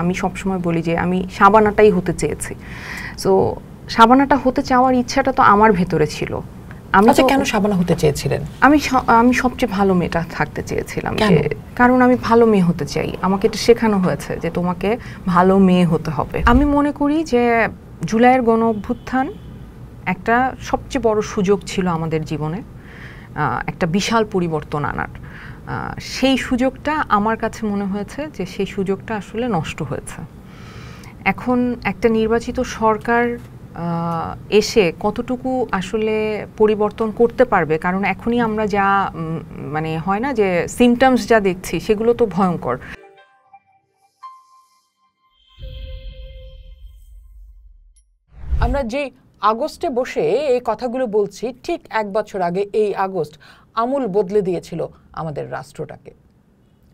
আমি সবসময় বলি যে আমি শাবানাটাই হতে চেয়েছি। সো শাবানাটা হতে চাওয়ার ইচ্ছাটা তো আমার ভেতরে ছিল। আমি কেন শাবানা হতে চেয়েছিলেন? আমি সবচেয়ে ভালো মেয়েটা থাকতে চেয়েছিলাম, কারণ আমি ভালো মেয়ে হতে চাই। আমাকে এটা শেখানো হয়েছে যে তোমাকে ভালো মেয়ে হতে হবে। আমি মনে করি যে জুলাইয়ের গণ অভ্যুত্থান একটা সবচেয়ে বড় সুযোগ ছিল আমাদের জীবনে, একটা বিশাল পরিবর্তন আনার। সেই সুযোগটা আমার কাছে মনে হয়েছে যে সেই সুযোগটা আসলে নষ্ট হয়েছে। এখন একটা নির্বাচিত সরকার এসে কতটুকু আসলে পরিবর্তন করতে পারবে, কারণ এখনই আমরা যা মানে হয় না যে সিমটমস যা দেখছি সেগুলো তো ভয়ঙ্কর। আমরা যে আগস্টে বসে এই কথাগুলো বলছি, ঠিক 1 বছর আগে এই আগস্ট আমূল বদলে দিয়েছিল আমাদের রাষ্ট্রটাকে।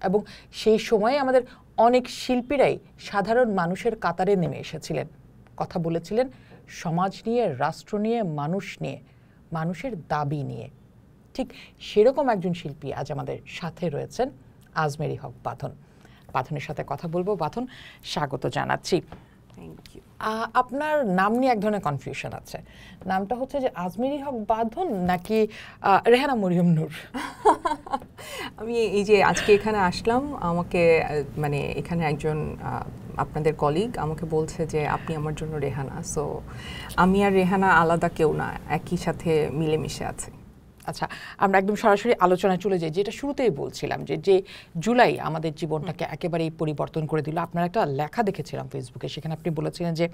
এবং সেই সময়ে আমাদের অনেক শিল্পীরাই সাধারণ মানুষের কাতারে নেমে এসেছিলেন, কথা বলেছিলেন সমাজ নিয়ে, রাষ্ট্র নিয়ে, মানুষ নিয়ে, মানুষের দাবি নিয়ে। ঠিক সেরকম একজন শিল্পী আজ আমাদের সাথে রয়েছেন, আজমেরী হক বাঁধন। বাঁধনের সাথে কথা বলবো। বাঁধন, স্বাগত জানাচ্ছি। আপনার নাম নিয়ে এক ধরনের কনফিউশন আছে। নামটা হচ্ছে যে আজমেরী হক বাঁধন নাকি রেহানা মরিয়ম নূর? আমি এই যে আজকে এখানে আসলাম, আমাকে মানে এখানে একজন আপনাদের কলিগ আমাকে বলছে যে আপনি আমার জন্য রেহানা। সো আমি আর রেহানা আলাদা কেউ না, একই সাথে মিলেমিশে আছে। আচ্ছা, আমরা একদম সরাসরি আলোচনায় চলে যাই। যেটা শুরুতেই বলছিলাম যে জুলাই আমাদের জীবনটাকে একেবারেই পরিবর্তন করে দিল। আপনার একটা লেখা দেখেছিলাম ফেসবুকে, সেখানে আপনি বলেছিলেন যে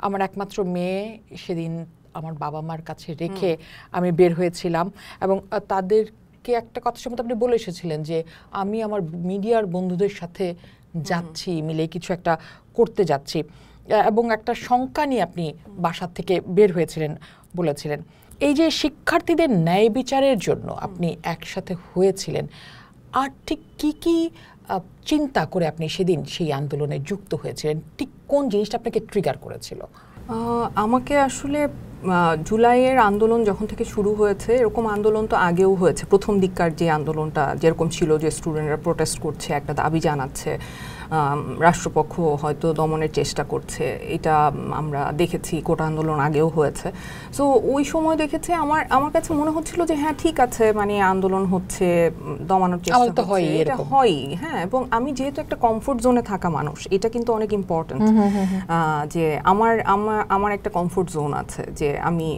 আমার একমাত্র মেয়ে সেদিন আমার বাবা মার কাছে রেখে আমি বের হয়েছিলাম, এবং তাদেরকে একটা কথা সম্বন্ধে আপনি বলে এসেছিলেন যে আমি আমার মিডিয়ার বন্ধুদের সাথে যাচ্ছি, মিলে কিছু একটা করতে যাচ্ছি, এবং একটা শঙ্কা নিয়ে আপনি বাসার থেকে বের হয়েছিলেন বলেছিলেন। এই যে শিক্ষার্থীদের ন্যায় বিচারের জন্য আপনি একসাথে হয়েছিলেন, আর ঠিক কি চিন্তা করে আপনি সেদিন সেই আন্দোলনে যুক্ত হয়েছিলেন? ঠিক কোন জিনিসটা আপনাকে ট্রিগার করেছিল? আমাকে আসলে জুলাইয়ের আন্দোলন যখন থেকে শুরু হয়েছে, এরকম আন্দোলন তো আগেও হয়েছে। প্রথম দিককার যে আন্দোলনটা যেরকম ছিল, যে স্টুডেন্টরা প্রোটেস্ট করছে, একটা দাবি জানাচ্ছে, রাষ্ট্রপক্ষ হয়তো দমনের চেষ্টা করছে, এটা আমরা দেখেছি। কোটা আন্দোলন আগেও হয়েছে। সো ওই সময় দেখেছে আমার কাছে মনে হচ্ছিল যে হ্যাঁ ঠিক আছে, মানে আন্দোলন হচ্ছে, দমানোর চেষ্টা হচ্ছে, এটা হয়ই। হ্যাঁ, এবং আমি যেহেতু একটা কমফোর্ট জোনে থাকা মানুষ, এটা কিন্তু অনেক ইম্পর্টেন্ট যে আমার একটা কমফোর্ট জোন আছে, যে আমি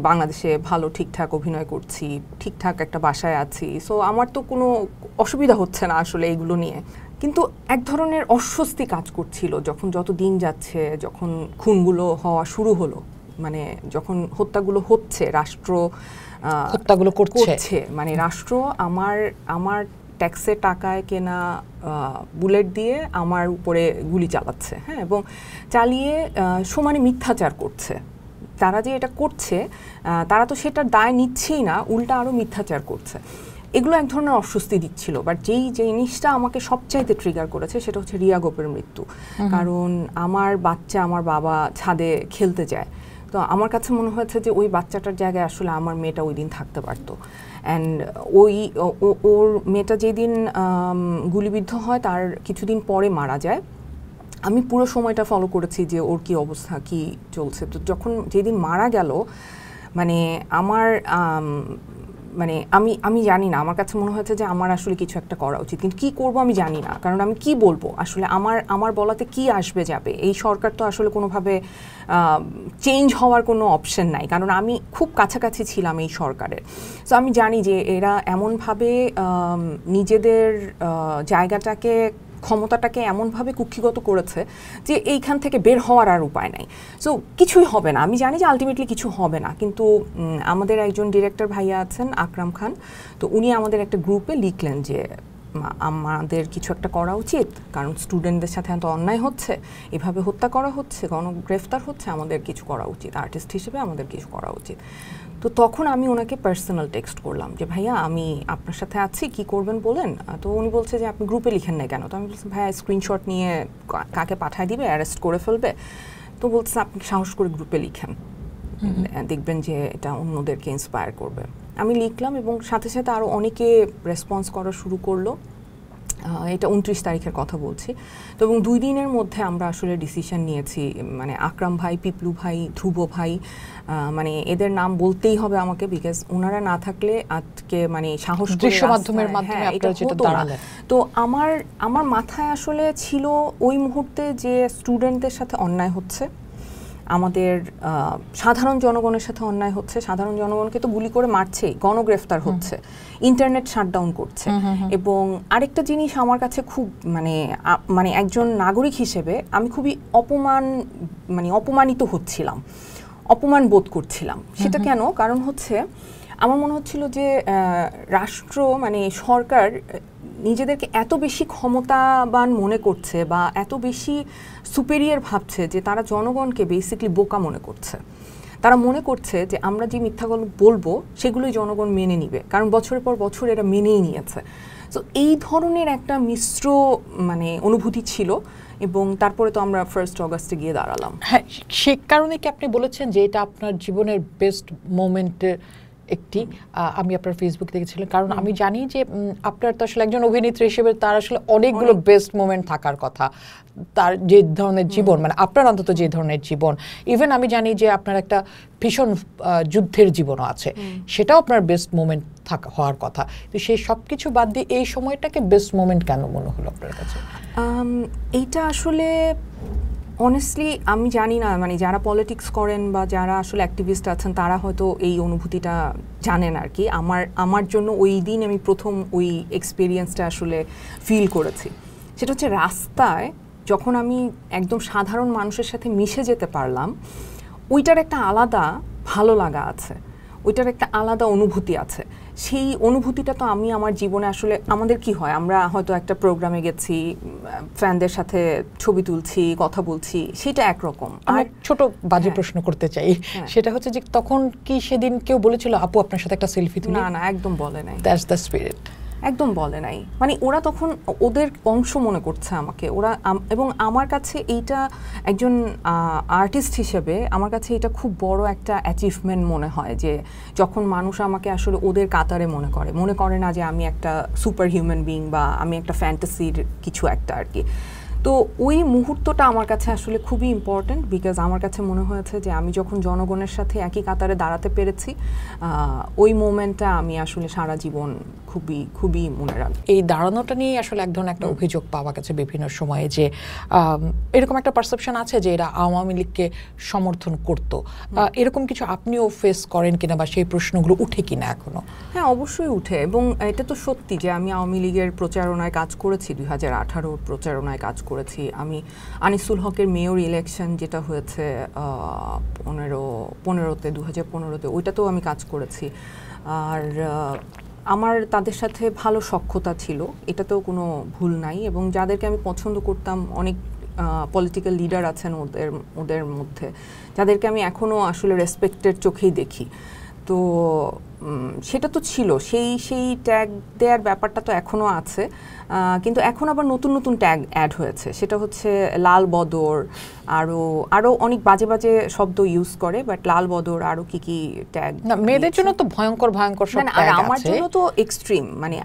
বাংলাদেশে ভালো ঠিকঠাক অভিনয় করছি, ঠিকঠাক একটা বাসায় আছি। সো আমার তো কোনো অসুবিধা হচ্ছে না আসলে এগুলো নিয়ে। কিন্তু এক ধরনের অস্বস্তি কাজ করছিল যখন যত দিন যাচ্ছে, যখন খুনগুলো হওয়া শুরু হলো, মানে যখন হত্যাগুলো হচ্ছে, রাষ্ট্র হত্যাগুলো করছে, মানে রাষ্ট্র আমার ট্যাক্সের টাকায় কেনা বুলেট দিয়ে আমার উপরে গুলি চালাচ্ছে। হ্যাঁ, এবং চালিয়ে সমানে মিথ্যাচার করছে। তারা যে এটা করছে, তারা তো সেটার দায় নিচ্ছেই না, উল্টা আরও মিথ্যাচার করছে। এগুলো এক ধরনের অস্বস্তি দিচ্ছিল। বাট যেই জিনিসটা আমাকে সবচাইতে ট্রিগার করেছে সেটা হচ্ছে রিয়া গোপের মৃত্যু। কারণ আমার বাচ্চা, আমার বাবা ছাদে খেলতে যায়, তো আমার কাছে মনে হয়েছে যে ওই বাচ্চাটার জায়গায় আসলে আমার মেয়েটা ওই দিন থাকতে পারতো। অ্যান্ড ওর মেয়েটা যেদিন গুলিবিদ্ধ হয় তার কিছুদিন পরে মারা যায়। আমি পুরো সময়টা ফলো করেছি যে ওর কি অবস্থা, কি চলছে। তো যখন যেদিন মারা গেল, মানে আমার মানে আমি জানি না, আমার কাছে মনে হয়েছে যে আমার আসলে কিছু একটা করা উচিত, কিন্তু কী করবো আমি জানি না। কারণ আমি কি বলবো আসলে, আমার বলাতে কি আসবে যাবে। এই সরকার তো আসলে কোনোভাবে চেঞ্জ হওয়ার কোনো অপশন নাই, কারণ আমি খুব কাছাকাছি ছিলাম এই সরকারের। সো আমি জানি যে এরা এমনভাবে নিজেদের জায়গাটাকে, ক্ষমতাটাকে এমনভাবে কুক্ষিগত করেছে যে এইখান থেকে বের হওয়ার আর উপায় নাই। সো কিছুই হবে না, আমি জানি যে আলটিমেটলি কিছু হবে না। কিন্তু আমাদের একজন ডিরেক্টর ভাইয়া আছেন, আকরাম খান, তো উনি আমাদের একটা গ্রুপে লিখলেন যে আমাদের কিছু একটা করা উচিত, কারণ স্টুডেন্টদের সাথে এত অন্যায় হচ্ছে, এভাবে হত্যা করা হচ্ছে, গণগ্রেফতার হচ্ছে, আমাদের কিছু করা উচিত, আর্টিস্ট হিসেবে আমাদের কিছু করা উচিত। তো তখন আমি ওনাকে পার্সোনাল টেক্সট করলাম যে ভাইয়া আমি আপনার সাথে আছি, কি করবেন বলেন। তো উনি বলছে যে আপনি গ্রুপে লিখেন না কেন। তো আমি বলছি ভাইয়া স্ক্রিনশট নিয়ে কাকে পাঠায় দিবে, অ্যারেস্ট করে ফেলবে। তো বলছে আপনি সাহস করে গ্রুপে লিখেন, দেখবেন যে এটা অন্যদেরকে ইন্সপায়ার করবে। আমি লিখলাম এবং সাথে সাথে আরও অনেকে রেসপন্স করা শুরু করলো। এটা 29 তারিখের কথা বলছি। তো এবং 2 দিনের মধ্যে আমরা আসলে ডিসিশন নিয়েছি, মানে আকরাম ভাই, পিপলু ভাই, ধ্রুব ভাই, মানে এদের নাম বলতেই হবে আমাকে, বিকজ ওনারা না থাকলে আজকে মানে সাহস করে দৃশ্য মাধ্যমের মাধ্যমে আপনারা যেটা দাঁড়ালেন। তো আমার মাথায় আসলে ছিল ওই মুহূর্তে যে স্টুডেন্টদের সাথে অন্যায় হচ্ছে, আমাদের সাধারণ জনগণের সাথে অন্যায় হচ্ছে, সাধারণ জনগণকে তো গুলি করে মারছেই, গণগ্রেফতার হচ্ছে, ইন্টারনেট শাটডাউন করছে। এবং আরেকটা জিনিস আমার কাছে খুব মানে একজন নাগরিক হিসেবে আমি খুবই অপমানিত হচ্ছিলাম, অপমান বোধ করছিলাম। সেটা কেন? কারণ হচ্ছে আমার মনে হচ্ছিল যে রাষ্ট্র মানে সরকার নিজেদেরকে এত বেশি ক্ষমতাবান মনে করছে বা এত বেশি সুপেরিয়র ভাবছে যে তারা জনগণকে বেসিক্যালি বোকা মনে করছে। তারা মনে করছে যে আমরা যে মিথ্যাগুলো বলবো সেগুলোই জনগণ মেনে নিবে, কারণ বছরের পর বছর এরা মেনেই নিয়েছে। তো এই ধরনের একটা মিশ্র মানে অনুভূতি ছিল। এবং তারপরে তো আমরা 1 অগাস্টে গিয়ে দাঁড়ালাম। হ্যাঁ, সে কারণে কি আপনি বলেছেন যে এটা আপনার জীবনের বেস্ট মোমেন্টের একটি? আমি আপনার ফেসবুক দেখেছিলাম, কারণ আমি জানি যে আপনার তো আসলে একজন অভিনেত্রী হিসেবে তার আসলে অনেকগুলো বেস্ট মোমেন্ট থাকার কথা, তার যে ধরনের জীবন, মানে আপনার অন্তত যে ধরনের জীবন, ইভেন আমি জানি যে আপনার একটা ভীষণ যুদ্ধের জীবনও আছে, সেটাও আপনার বেস্ট মোমেন্ট হওয়ার কথা। তো সেই সব কিছু বাদ দিয়ে এই সময়টাকে বেস্ট মোমেন্ট কেন মনে হলো আপনার কাছে? এইটা আসলে অনেস্টলি আমি জানি না, মানে যারা পলিটিক্স করেন বা যারা আসলে অ্যাক্টিভিস্ট আছেন তারা হয়তো এই অনুভূতিটা জানেন আর কি। আমার জন্য ওই দিন আমি প্রথম ওই এক্সপিরিয়েন্সটা আসলে ফিল করেছি। সেটা হচ্ছে রাস্তায় যখন আমি একদম সাধারণ মানুষের সাথে মিশে যেতে পারলাম, ওইটার একটা আলাদা ভালো লাগা আছে, ওইটার একটা আলাদা অনুভূতি আছে। সেই অনুভূতিটা তো আমি আমার জীবনে আসলে, আমাদের কি হয়, আমরা হয়তো একটা প্রোগ্রামে গেছি, ফ্যানদের সাথে ছবি তুলছি, কথা বলছি, সেটা একরকম। আর ছোট বাজে প্রশ্ন করতে চাই, সেটা হচ্ছে যে তখন কি সেদিন কেউ বলেছিল আপু আপনার সাথে একটা সেলফি তুলি? না, একদম বলে নাই। That's the spirit. একদম বলে নাই, মানে ওরা তখন ওদের অংশ মনে করছে আমাকে ওরা। এবং আমার কাছে এইটা একজন আর্টিস্ট হিসেবে আমার কাছে এটা খুব বড় একটা অ্যাচিভমেন্ট মনে হয়, যে যখন মানুষ আমাকে আসলে ওদের কাতারে মনে করে না যে আমি একটা সুপার হিউম্যান বিং বা আমি একটা ফ্যান্টাসির কিছু একটা আর কি। তো ওই মুহূর্তটা আমার কাছে আসলে খুবই ইম্পর্ট্যান্ট, বিকজ আমার কাছে মনে হয়েছে যে আমি যখন জনগণের সাথে একই কাতারে দাঁড়াতে পেরেছি, ওই মোমেন্টটা আমি আসলে সারা জীবন খুবই খুবই মনে রাখব। এই দাঁড়ানোটা নিয়ে আসলে এক ধরনের একটা অভিযোগ পাওয়া গেছে বিভিন্ন সময়ে, যে এরকম একটা পারসেপশন আছে যে এরা আওয়ামী লীগকে সমর্থন করত। এরকম কিছু আপনিও ফেস করেন কিনা বা সেই প্রশ্নগুলো উঠে কিনা এখনো? হ্যাঁ, অবশ্যই উঠে। এবং এটা তো সত্যি যে আমি আওয়ামী লীগের প্রচারণায় কাজ করেছি, 2018 প্রচারণায় কাজ করেছি আমি। আনিসুল হকের মেয়র ইলেকশন যেটা হয়েছে 2015-তে, ওইটাতেও আমি কাজ করেছি। আর আমার তাদের সাথে ভালো সখ্যতা ছিল, এটাতেও কোনো ভুল নাই। এবং যাদেরকে আমি পছন্দ করতাম, অনেক পলিটিক্যাল লিডার আছেন ওদের মধ্যে, যাদেরকে আমি এখনও আসলে রেসপেক্টের চোখেই দেখি। তো সেটা তো ছিল, সেই ট্যাগ দেওয়ার ব্যাপারটা তো এখনও আছে, কিন্তু এখন আবার নতুন নতুন ট্যাগ অ্যাড হয়েছে। সেটা হচ্ছে লাল বদর, আরও অনেক বাজে বাজে শব্দ ইউজ করে, বাট লাল বদর আরও কি ট্যাগ। মেয়েদের জন্য তো ভয়ঙ্কর সব ট্যাগ আছে। আমার জন্য তো এক্সট্রিম, মানে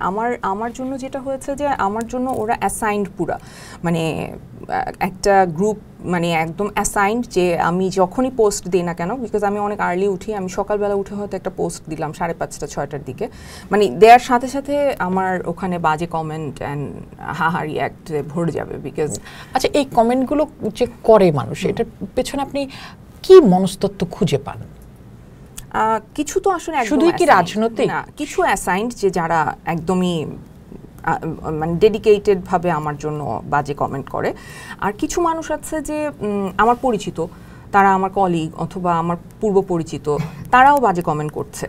আমার জন্য যেটা হয়েছে যে আমার জন্য ওরা অ্যাসাইন্ড পুরা, মানে একটা গ্রুপ, মানে একদম অ্যাসাইন্ড, যে আমি যখনই পোস্ট দিই না কেন, বিকজ আমি অনেক আর্লি উঠি, আমি সকালবেলা উঠে হয়তো একটা পোস্ট দিলাম 5:30-6টার দিকে, মানে দেওয়ার সাথে সাথে আমার ওখানে বাজে কমেন্ট অ্যান্ড হাহারি অ্যাক্টে ভরে যাবে। বিকজ আচ্ছা, এই কমেন্টগুলো যে করে মানুষ, এটার পেছনে আপনি কি মনস্তত্ত্ব খুঁজে পান? কিছু তো আসলে শুধুই কি রাজনৈতিক না, কিছু অ্যাসাইন্ড যে যারা একদমই মানে ডেডিকেটেড ভাবে আমার জন্য বাজে কমেন্ট করে। আর কিছু মানুষ আছে যে আমার পরিচিত, তারা আমার কলিগ অথবা আমার পূর্ব পরিচিত, তারাও বাজে কমেন্ট করছে,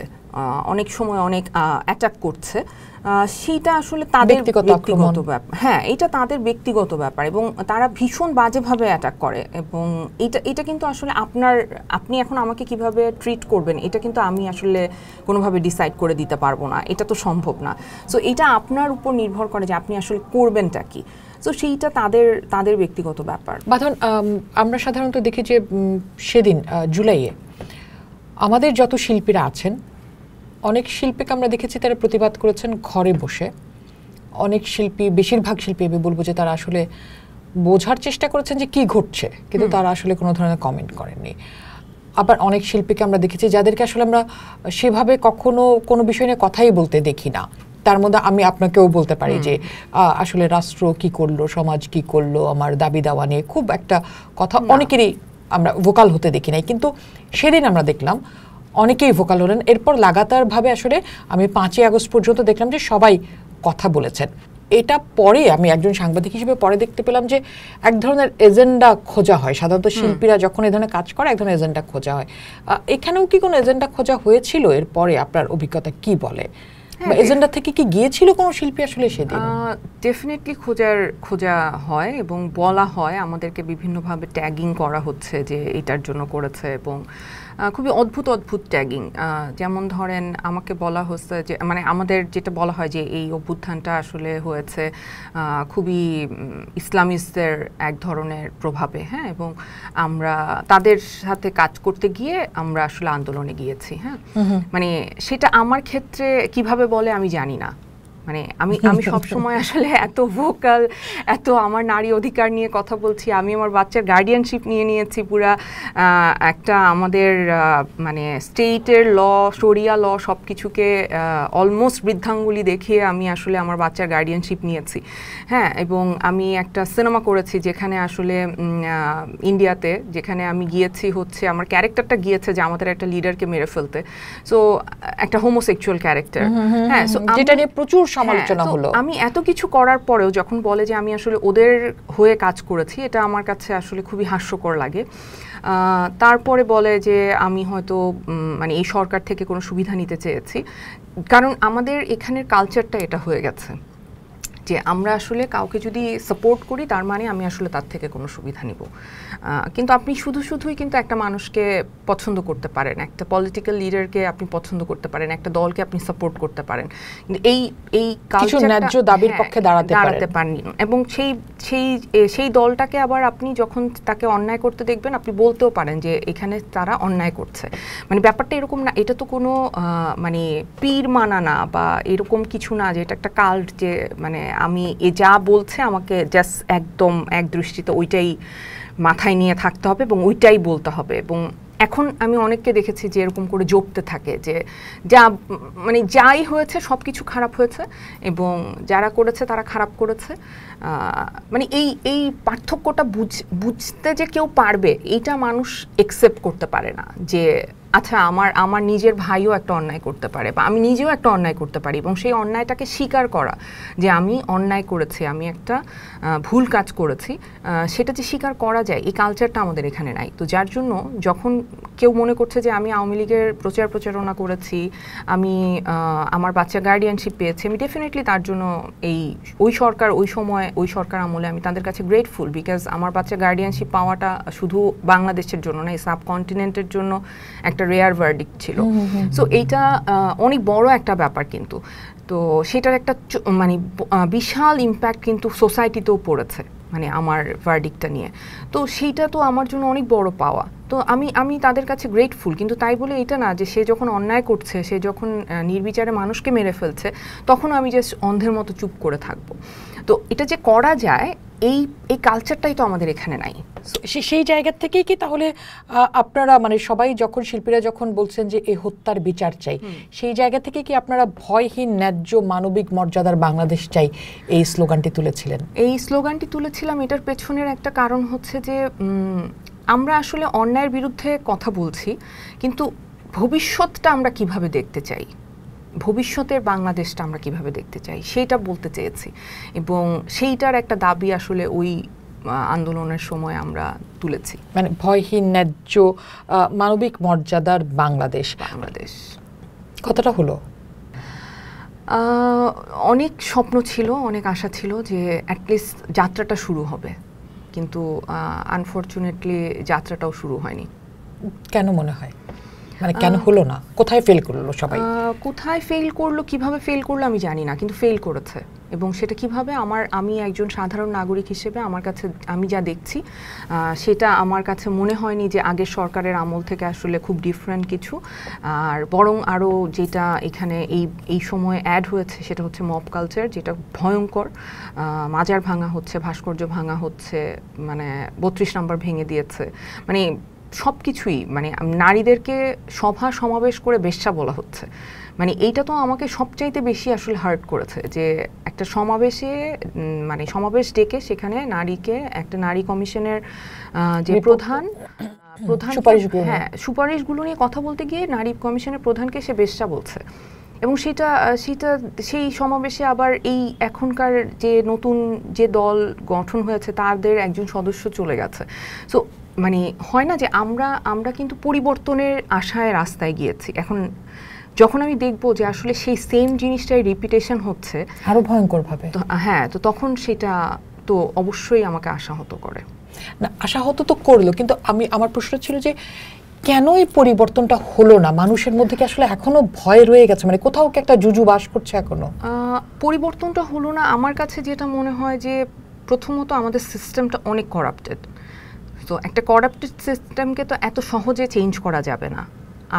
অনেক সময় অনেক অ্যাটাক করছে। সেইটা আসলে তাদের ব্যক্তিগত ব্যাপার। হ্যাঁ, এটা তাদের ব্যক্তিগত ব্যাপার, এবং তারা ভীষণ বাজেভাবে অ্যাটাক করে। এবং এটা কিন্তু আসলে আপনি এখন আমাকে কিভাবে ট্রিট করবেন, এটা কিন্তু আমি আসলে কোনোভাবে ডিসাইড করে দিতে পারবো না, এটা তো সম্ভব না। সো এটা আপনার উপর নির্ভর করে যে আপনি আসলে করবেনটা কি। সো সেইটা তাদের ব্যক্তিগত ব্যাপার। বাঁধন, আমরা সাধারণত দেখি যে সেদিন জুলাইয়ে আমাদের যত শিল্পীরা আছেন, অনেক শিল্পীকে আমরা দেখেছি তারা প্রতিবাদ করেছেন ঘরে বসে, অনেক শিল্পী, বেশিরভাগ শিল্পী আমি বলবো যে তারা আসলে বোঝার চেষ্টা করেছেন যে কি ঘটছে, কিন্তু তারা আসলে কোনো ধরনের কমেন্ট করেননি। আবার অনেক শিল্পীকে আমরা দেখেছি যাদেরকে আসলে আমরা সেভাবে কখনো কোনো বিষয় নিয়ে কথাই বলতে দেখি না। তার মধ্যে আমি আপনাকেও বলতে পারি যে আসলে রাষ্ট্র কি করলো, সমাজ কি করলো, আমার দাবি দাওয়া নিয়ে খুব একটা কথা অনেকেরই আমরা ভোকাল হতে দেখি নাই, কিন্তু সেদিন আমরা দেখলাম অনেকেই ভোকাল হলেন। এরপর লাগাতারভাবে আসলে আমি 5ই আগস্ট পর্যন্ত দেখলাম যে সবাই কথা বলেছেন। এটা পরে আমি একজন সাংবাদিক হিসেবে পরে দেখতে পেলাম যে এক ধরনের এজেন্ডা খোঁজা হয়। সাধারণত শিল্পীরা যখন এই ধরনের কাজ করে এক ধরনের এজেন্ডা খোঁজা হয়। এখানেও কি কোনো এজেন্ডা খোঁজা হয়েছিল? এরপরে আপনার অভিজ্ঞতা কি বলে? এজেন্ডা থেকে কি গিয়েছিল কোনো শিল্পী আসলে সেদিন? ডেফিনেটলি খোঁজা হয় এবং বলা হয়, আমাদেরকে বিভিন্নভাবে ট্যাগিং করা হচ্ছে যে এটার জন্য করেছে, এবং খুবই অদ্ভুত ট্যাগিং। যেমন ধরেন আমাকে বলা হচ্ছে যে মানে আমাদের যেটা বলা হয় যে এই অভ্যুত্থানটা আসলে হয়েছে খুবই ইসলামিস্টদের এক ধরনের প্রভাবে, হ্যাঁ, এবং আমরা তাদের সাথে কাজ করতে গিয়ে আমরা আসলে আন্দোলনে গিয়েছি। হ্যাঁ, মানে সেটা আমার ক্ষেত্রে কিভাবে বলে আমি জানি না। মানে আমি সবসময় আসলে এত ভোকাল, এত আমার নারী অধিকার নিয়ে কথা বলছি, আমি আমার বাচ্চার গার্ডিয়ানশিপ নিয়ে নিয়েছি পুরা একটা আমাদের মানে স্টেটের ল, শরিয়া ল সব কিছুকে অলমোস্ট বৃদ্ধাঙ্গুলি দেখিয়ে আমি আসলে আমার বাচ্চার গার্ডিয়ানশিপ নিয়েছি। হ্যাঁ, এবং আমি একটা সিনেমা করেছি যেখানে আসলে ইন্ডিয়াতে, যেখানে আমি গিয়েছি হচ্ছে আমার ক্যারেক্টারটা গিয়েছে যে আমাদের একটা লিডারকে মেরে ফেলতে, সো একটা হোমোসেক্সুয়াল ক্যারেক্টার। হ্যাঁ, সো যেটা নিয়ে প্রচুর সমালোচনা হলো। আমি এত কিছু করার পরেও যখন বলে যে আমি আসলে ওদের হয়ে কাজ করেছি, এটা আমার কাছে আসলে খুবই হাস্যকর লাগে। তারপরে বলে যে আমি হয়তো মানে এই সরকার থেকে কোনো সুবিধা নিতে চেয়েছি, কারণ আমাদের এখানের কালচারটা এটা হয়ে গেছে যে আমরা আসলে কাউকে যদি সাপোর্ট করি তার মানে আমি আসলে তার থেকে কোনো সুবিধা নিব। কিন্তু আপনি শুধুই কিন্তু একটা মানুষকে পছন্দ করতে পারেন, একটা পলিটিক্যাল লিডারকে আপনি পছন্দ করতে পারেন, একটা দলকে আপনি সাপোর্ট করতে পারেন, কিন্তু এই কালচারটা ন্যায্য দাবির পক্ষে দাঁড়াতে পারেন, এবং সেই দলটাকে আবার আপনি যখন তাকে অন্যায় করতে দেখবেন আপনি বলতেও পারেন যে এখানে তারা অন্যায় করছে। মানে ব্যাপারটা এরকম না, এটা তো কোনো মানে পীর মানা না বা এরকম কিছু না যে এটা একটা কাল্ট, যে মানে আমি যা বলছে আমাকে জাস্ট একদম এক দৃষ্টিতে ওইটাই মাথায় নিয়ে থাকতে হবে এবং ওইটাই বলতে হবে। এবং এখন আমি অনেককে দেখেছি যে এরকম করে জপতে থাকে যে যা মানে যাই হয়েছে সব কিছু খারাপ হয়েছে এবং যারা করেছে তারা খারাপ করেছে। মানে এই পার্থক্যটা বুঝতে যে কেউ পারবে এইটা মানুষ একসেপ্ট করতে পারে না, যে আচ্ছা আমার নিজের ভাইও একটা অন্যায় করতে পারে বা আমি নিজেও একটা অন্যায় করতে পারি, এবং সেই অন্যায়টাকে স্বীকার করা যে আমি অন্যায় করেছি, আমি একটা ভুল কাজ করেছি, সেটা যে স্বীকার করা যায় এই কালচারটা আমাদের এখানে নাই। তো যার জন্য যখন কেউ মনে করছে যে আমি আওয়ামী লীগের প্রচারণা করেছি, আমি আমার বাচ্চা গার্ডিয়ানশিপ পেয়েছি, আমি ডেফিনেটলি তার জন্য ওই সরকার আমলে আমি তাদের কাছে গ্রেটফুল, বিকজ আমার বাচ্চা গার্ডিয়ানশিপ পাওয়াটা শুধু বাংলাদেশের জন্য না, এই সাবকন্টিনেন্টের জন্য একটা রেয়ার ভার্ডিক্ট ছিল। সো এইটা অনেক বড় একটা ব্যাপার, কিন্তু তো সেটার একটা মানে বিশাল ইম্প্যাক্ট কিন্তু সোসাইটিতেও পড়েছে মানে আমার ভার্ডিক্টটা নিয়ে। তো সেইটা তো আমার জন্য অনেক বড় পাওয়া। তো আমি তাদের কাছে গ্রেটফুল, কিন্তু তাই বলে এটা না যে সে যখন অন্যায় করছে, সে যখন নির্বিচারে মানুষকে মেরে ফেলছে, তখন আমি জাস্ট অন্ধের মতো চুপ করে থাকবো। তো এটা যে করা যায় এই কালচারটাই তো আমাদের এখানে নাই। সেই জায়গা থেকেই কি তাহলে আপনারা মানে সবাই যখন শিল্পীরা যখন বলছেন যে এই হত্যার বিচার চাই, সেই জায়গা থেকে কি আপনারা ভয়হীন ন্যায্য মানবিক মর্যাদার বাংলাদেশ চাই এই স্লোগানটি তুলেছিলেন? এই স্লোগানটি তুলেছিলাম, এটার পেছনের একটা কারণ হচ্ছে যে আমরা আসলে অন্যায়ের বিরুদ্ধে কথা বলছি, কিন্তু ভবিষ্যৎটা আমরা কিভাবে দেখতে চাই, ভবিষ্যতের বাংলাদেশটা আমরা কিভাবে দেখতে চাই সেটা বলতে চেয়েছি, এবং সেইটার একটা দাবি আসলে ওই আন্দোলনের সময় আমরা তুলেছি। মানে ভয়হীন ন্যায্য মানবিক মর্যাদার বাংলাদেশ কথাটা হলো অনেক স্বপ্ন ছিল, অনেক আশা ছিল যে অ্যাটলিস্ট যাত্রাটা শুরু হবে, কিন্তু আনফরচুনেটলি যাত্রাটাও শুরু হয়নি। কেন মনে হয়, মানে কেন হলো না? কোথায় ফেল করলো সবাই? কোথায় ফেল করলো, কিভাবে ফেল করলো আমি জানি না, কিন্তু ফেল করেছে। এবং সেটা কিভাবে আমি একজন সাধারণ নাগরিক হিসেবে আমার কাছে আমি যা দেখছি সেটা আমার কাছে মনে হয়নি যে আগের সরকারের আমল থেকে আসলে খুব ডিফারেন্ট কিছু, আর বরং আরও যেটা এখানে এই সময়ে অ্যাড হয়েছে সেটা হচ্ছে মব কালচার, যেটা ভয়ঙ্কর। মাজার ভাঙা হচ্ছে, ভাস্কর্য ভাঙা হচ্ছে, মানে 32 নম্বর ভেঙে দিয়েছে, মানে সব কিছুই, মানে নারীদেরকে সভা সমাবেশ করে বেশ্যা বলা হচ্ছে। মানে এইটা তো আমাকে সবচাইতে বেশি আসলে হার্ট করেছে, যে একটা সমাবেশে মানে সমাবেশ ডেকে সেখানে নারীকে একটা নারী কমিশনের যে প্রধান সুপারিশগুলো নিয়ে কথা বলতে গিয়ে নারী কমিশনের প্রধানকে সে বেশ্যা বলছে। এবং সেটা সেই সমাবেশে আবার এই এখনকার যে নতুন যে দল গঠন হয়েছে তাদের একজন সদস্য চলে গেছে। সো মানে হয় না যে আমরা কিন্তু পরিবর্তনের আশায় রাস্তায় গিয়েছি। এখন যখন আমি দেখবো যে আসলে সেই সেম জিনিসটাই রিপিটেশন হচ্ছে আরো ভয়ঙ্করভাবে, হ্যাঁ, তো তখন সেটা তো অবশ্যই আমাকে আশাহত করে। না, আশাহত তো করলো, কিন্তু আমার প্রশ্ন ছিল যে কেন এই পরিবর্তনটা হলো না? মানুষের মধ্যে কি আসলে এখনো ভয় রয়ে গেছে, মানে কোথাও কি একটা জুজু বাস করছে এখনো? পরিবর্তনটা হলো না, আমার কাছে যেটা মনে হয় যে প্রথমত আমাদের সিস্টেমটা অনেক করাপ্টেড। তো একটা করাপ্টেড সিস্টেমকে তো এত সহজে চেঞ্জ করা যাবে না।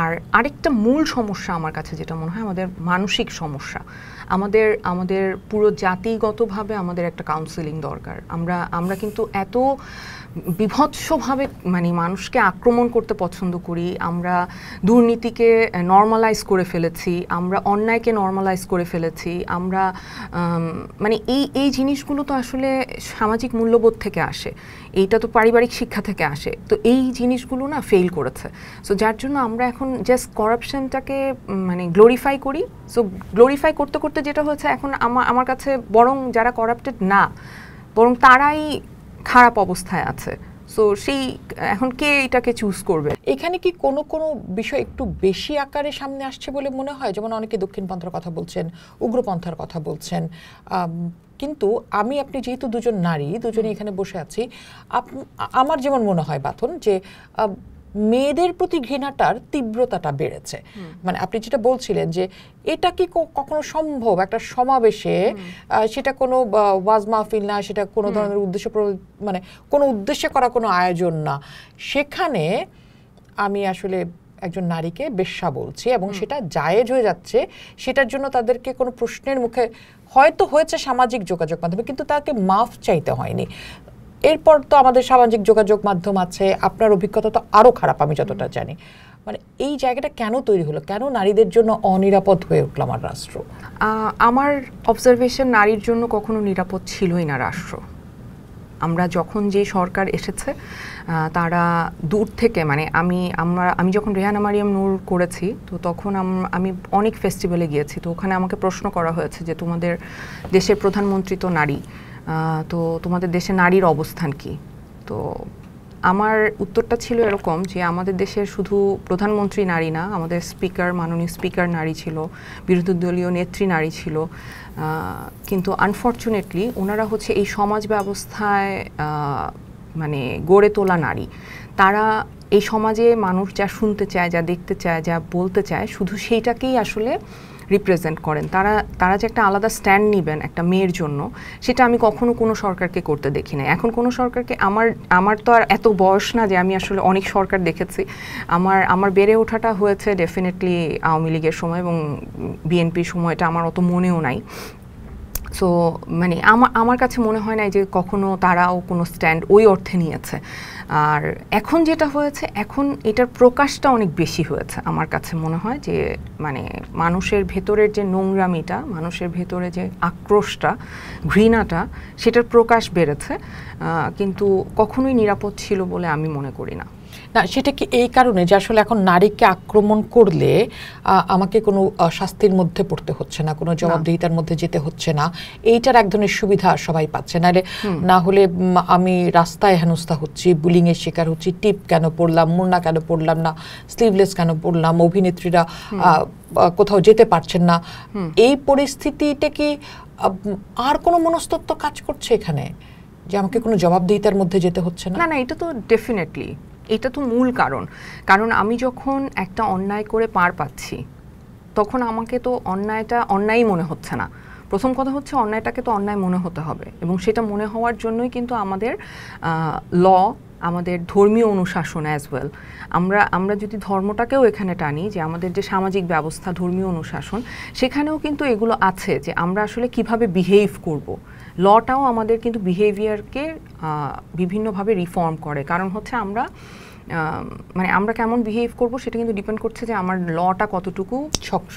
আর আরেকটা মূল সমস্যা আমার কাছে যেটা মনে হয় আমাদের মানসিক সমস্যা। আমাদের পুরো জাতিগতভাবে আমাদের একটা কাউন্সেলিং দরকার। আমরা কিন্তু এত বিভৎসভাবে মানে মানুষকে আক্রমণ করতে পছন্দ করি, আমরা দুর্নীতিকে নর্মালাইজ করে ফেলেছি, আমরা অন্যায়কে নর্মালাইজ করে ফেলেছি, আমরা মানে এই জিনিসগুলো তো আসলে সামাজিক মূল্যবোধ থেকে আসে, এইটা তো পারিবারিক শিক্ষা থেকে আসে। তো এই জিনিসগুলো না ফেল করেছে। সো যার জন্য আমরা এখন জাস্ট করাপশনটাকে মানে গ্লোরিফাই করি। সো গ্লোরিফাই করতে করতে যেটা হচ্ছে এখন আমার কাছে বরং যারা করাপ্টেড না, বরং তারাই খারাপ অবস্থায় আছে। সো সেই এখন কে এটাকে চুজ করবে? এখানে কি কোনো কোনো বিষয় একটু বেশি আকারে সামনে আসছে বলে মনে হয়? যেমন অনেকে দক্ষিণপন্থার কথা বলছেন, উগ্রপন্থার কথা বলছেন, কিন্তু আপনি যেহেতু দুজন নারী, দুজনে এখানে বসে আছি, আমার যেমন মনে হয় বাথন যে মেয়েদের প্রতি ঘৃণাটার তীব্রতাটা বেড়েছে। মানে আপনি যেটা বলছিলেন যে এটা কি কখনো সম্ভব একটা সমাবেশে, সেটা কোনো ওয়াজ মাহফিল না, সেটা কোনো ধরনের মানে কোনো উদ্দেশ্যে করা কোনো আয়োজন না, সেখানে আমি আসলে একজন নারীকে বেশ্যা বলছি এবং সেটা জায়েজ হয়ে যাচ্ছে, সেটার জন্য তাদেরকে কোনো প্রশ্নের মুখে হয়তো হয়েছে সামাজিক যোগাযোগ মাধ্যমে, কিন্তু তাকে মাফ চাইতে হয়নি। এরপর তো আমাদের সামাজিক যোগাযোগ মাধ্যম আছে, আপনার অভিজ্ঞতা তো আরো খারাপ আমি যতটা জানি। মানে এই জায়গাটা কেন তৈরি হলো? কেন নারীদের জন্য অনিরাপদ হয়ে উঠল আমার রাষ্ট্র? আমার অবজারভেশন, নারীর জন্য কখনো নিরাপদ ছিলই না রাষ্ট্র। আমরা যখন যে সরকার এসেছে তারা দূর থেকে, মানে আমি যখন রেহানা মারিয়াম নূর করেছি, তো তখন আমি অনেক ফেস্টিভ্যালে গিয়েছি। তো ওখানে আমাকে প্রশ্ন করা হয়েছে যে তোমাদের দেশের প্রধানমন্ত্রী তো নারী, তো তোমাদের দেশে নারীর অবস্থান কি? তো আমার উত্তরটা ছিল এরকম যে আমাদের দেশের শুধু প্রধানমন্ত্রী নারী না, আমাদের স্পিকার, মাননীয় স্পিকার নারী ছিল, বিরোধী দলীয় নেত্রী নারী ছিল, কিন্তু আনফর্চুনেটলি ওনারা হচ্ছে এই সমাজ ব্যবস্থায় মানে গড়ে তোলা নারী। তারা এই সমাজে মানুষ যা শুনতে চায়, যা দেখতে চায়, যা বলতে চায়, শুধু সেইটাকেই আসলে রিপ্রেজেন্ট করেন। তারা যে একটা আলাদা স্ট্যান্ড নেবেন একটা মেয়ের জন্য, সেটা আমি কখনো কোনো সরকারকে করতে দেখি না। এখন কোনো সরকারকে, আমার তো আর এত বয়স না যে আমি আসলে অনেক সরকার দেখেছি। আমার বেড়ে ওঠাটা হয়েছে ডেফিনেটলি আওয়ামী লীগের সময় এবং বিএনপির সময়টা আমার অত মনেও নাই। সো মানে আমার কাছে মনে হয় না যে কখনো তারাও কোনো স্ট্যান্ড ওই অর্থে নিয়েছে। আর এখন যেটা হয়েছে, এখন এটার প্রকাশটা অনেক বেশি হয়েছে। আমার কাছে মনে হয় যে মানে মানুষের ভেতরের যে নোংরামিটা, মানুষের ভেতরে যে আক্রোশটা, ঘৃণাটা, সেটার প্রকাশ বেড়েছে, কিন্তু কখনোই নিরাপদ ছিল বলে আমি মনে করি না। না, সেটা কি এই কারণে যে আসলে এখন নারীকে আক্রমণ করলে আমাকে কোনো শাস্তির মধ্যে পড়তে হচ্ছে না, কোনো জবাবদিহিতার মধ্যে যেতে হচ্ছে না, এইটার এক ধরনের সুবিধা সবাই পাচ্ছে? না হলে আমি রাস্তায় হেনস্থা হচ্ছি, বুলিং এর শিকার হচ্ছি, টিপ কেন পড়লাম, মুন্না কেন পড়লাম না, স্লিভলেস কেন পড়লাম, অভিনেত্রীরা কোথাও যেতে পারছেন না, এই পরিস্থিতিটা কি আর কোনো মনস্তত্ত্ব কাজ করছে এখানে যে আমাকে কোনো জবাবদিহিতার মধ্যে যেতে হচ্ছে না? না, এটা তো ডেফিনেটলি, এটা তো মূল কারণ আমি যখন একটা অন্যায় করে পার পাচ্ছি, তখন আমাকে তো অন্যায়টা অন্যায়ই মনে হচ্ছে না। প্রথম কথা হচ্ছে অন্যায়টাকে তো অন্যায় মনে হতে হবে, এবং সেটা মনে হওয়ার জন্যই কিন্তু আমাদের ল, আমাদের ধর্মীয় অনুশাসন অ্যাজ ওয়েল, আমরা যদি ধর্মটাকেও এখানে টানি, যে আমাদের যে সামাজিক ব্যবস্থা, ধর্মীয় অনুশাসন, সেখানেও কিন্তু এগুলো আছে যে আমরা আসলে কিভাবে বিহেভ করব। লটাও আমাদের কিন্তু বিহেভিয়ারকে বিভিন্নভাবে রিফর্ম করে, কারণ হচ্ছে আমরা মানে আমরা কেমন বিহেভ করব সেটা কিন্তু ডিপেন্ড করছে যে আমার লটা কতটুকু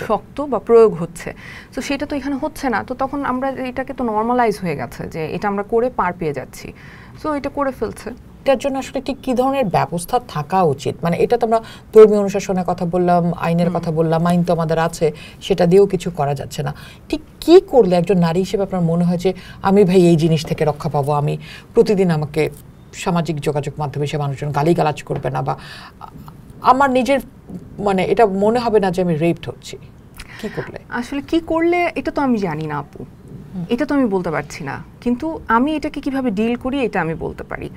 শক্ত বা প্রয়োগ হচ্ছে। তো সেটা তো এখানে হচ্ছে না, তো তখন আমরা এটাকে তো নর্মালাইজ হয়ে গেছে যে এটা আমরা করে পার পেয়ে যাচ্ছি, সো এটা করে ফেলছে। এটার জন্য আসলে ঠিক কী ধরনের ব্যবস্থা থাকা উচিত? মানে এটা তো আমরা ধর্মীয় অনুশাসনের কথা বললাম, আইনের কথা বললাম, আইন তো আমাদের আছে, সেটা দিয়েও কিছু করা যাচ্ছে না। ঠিক কী করলে একজন নারী হিসেবে আপনার মনে হয় যে আমি ভাই এই জিনিস থেকে রক্ষা পাবো, আমি প্রতিদিন আমাকে সামাজিক যোগাযোগ মাধ্যমে সে মানুষজন গালিগালাজ করবে না, বা আমার নিজের মানে এটা মনে হবে না যে আমি রেপড হচ্ছি? কি করলে আসলে কি করলে এটা তো আমি জানি না আপু, এটা তো আমি বলতে পারছি না, কিন্তু আমি এটাকে কিভাবে ডিল করি এটা আমি বলতে পারি।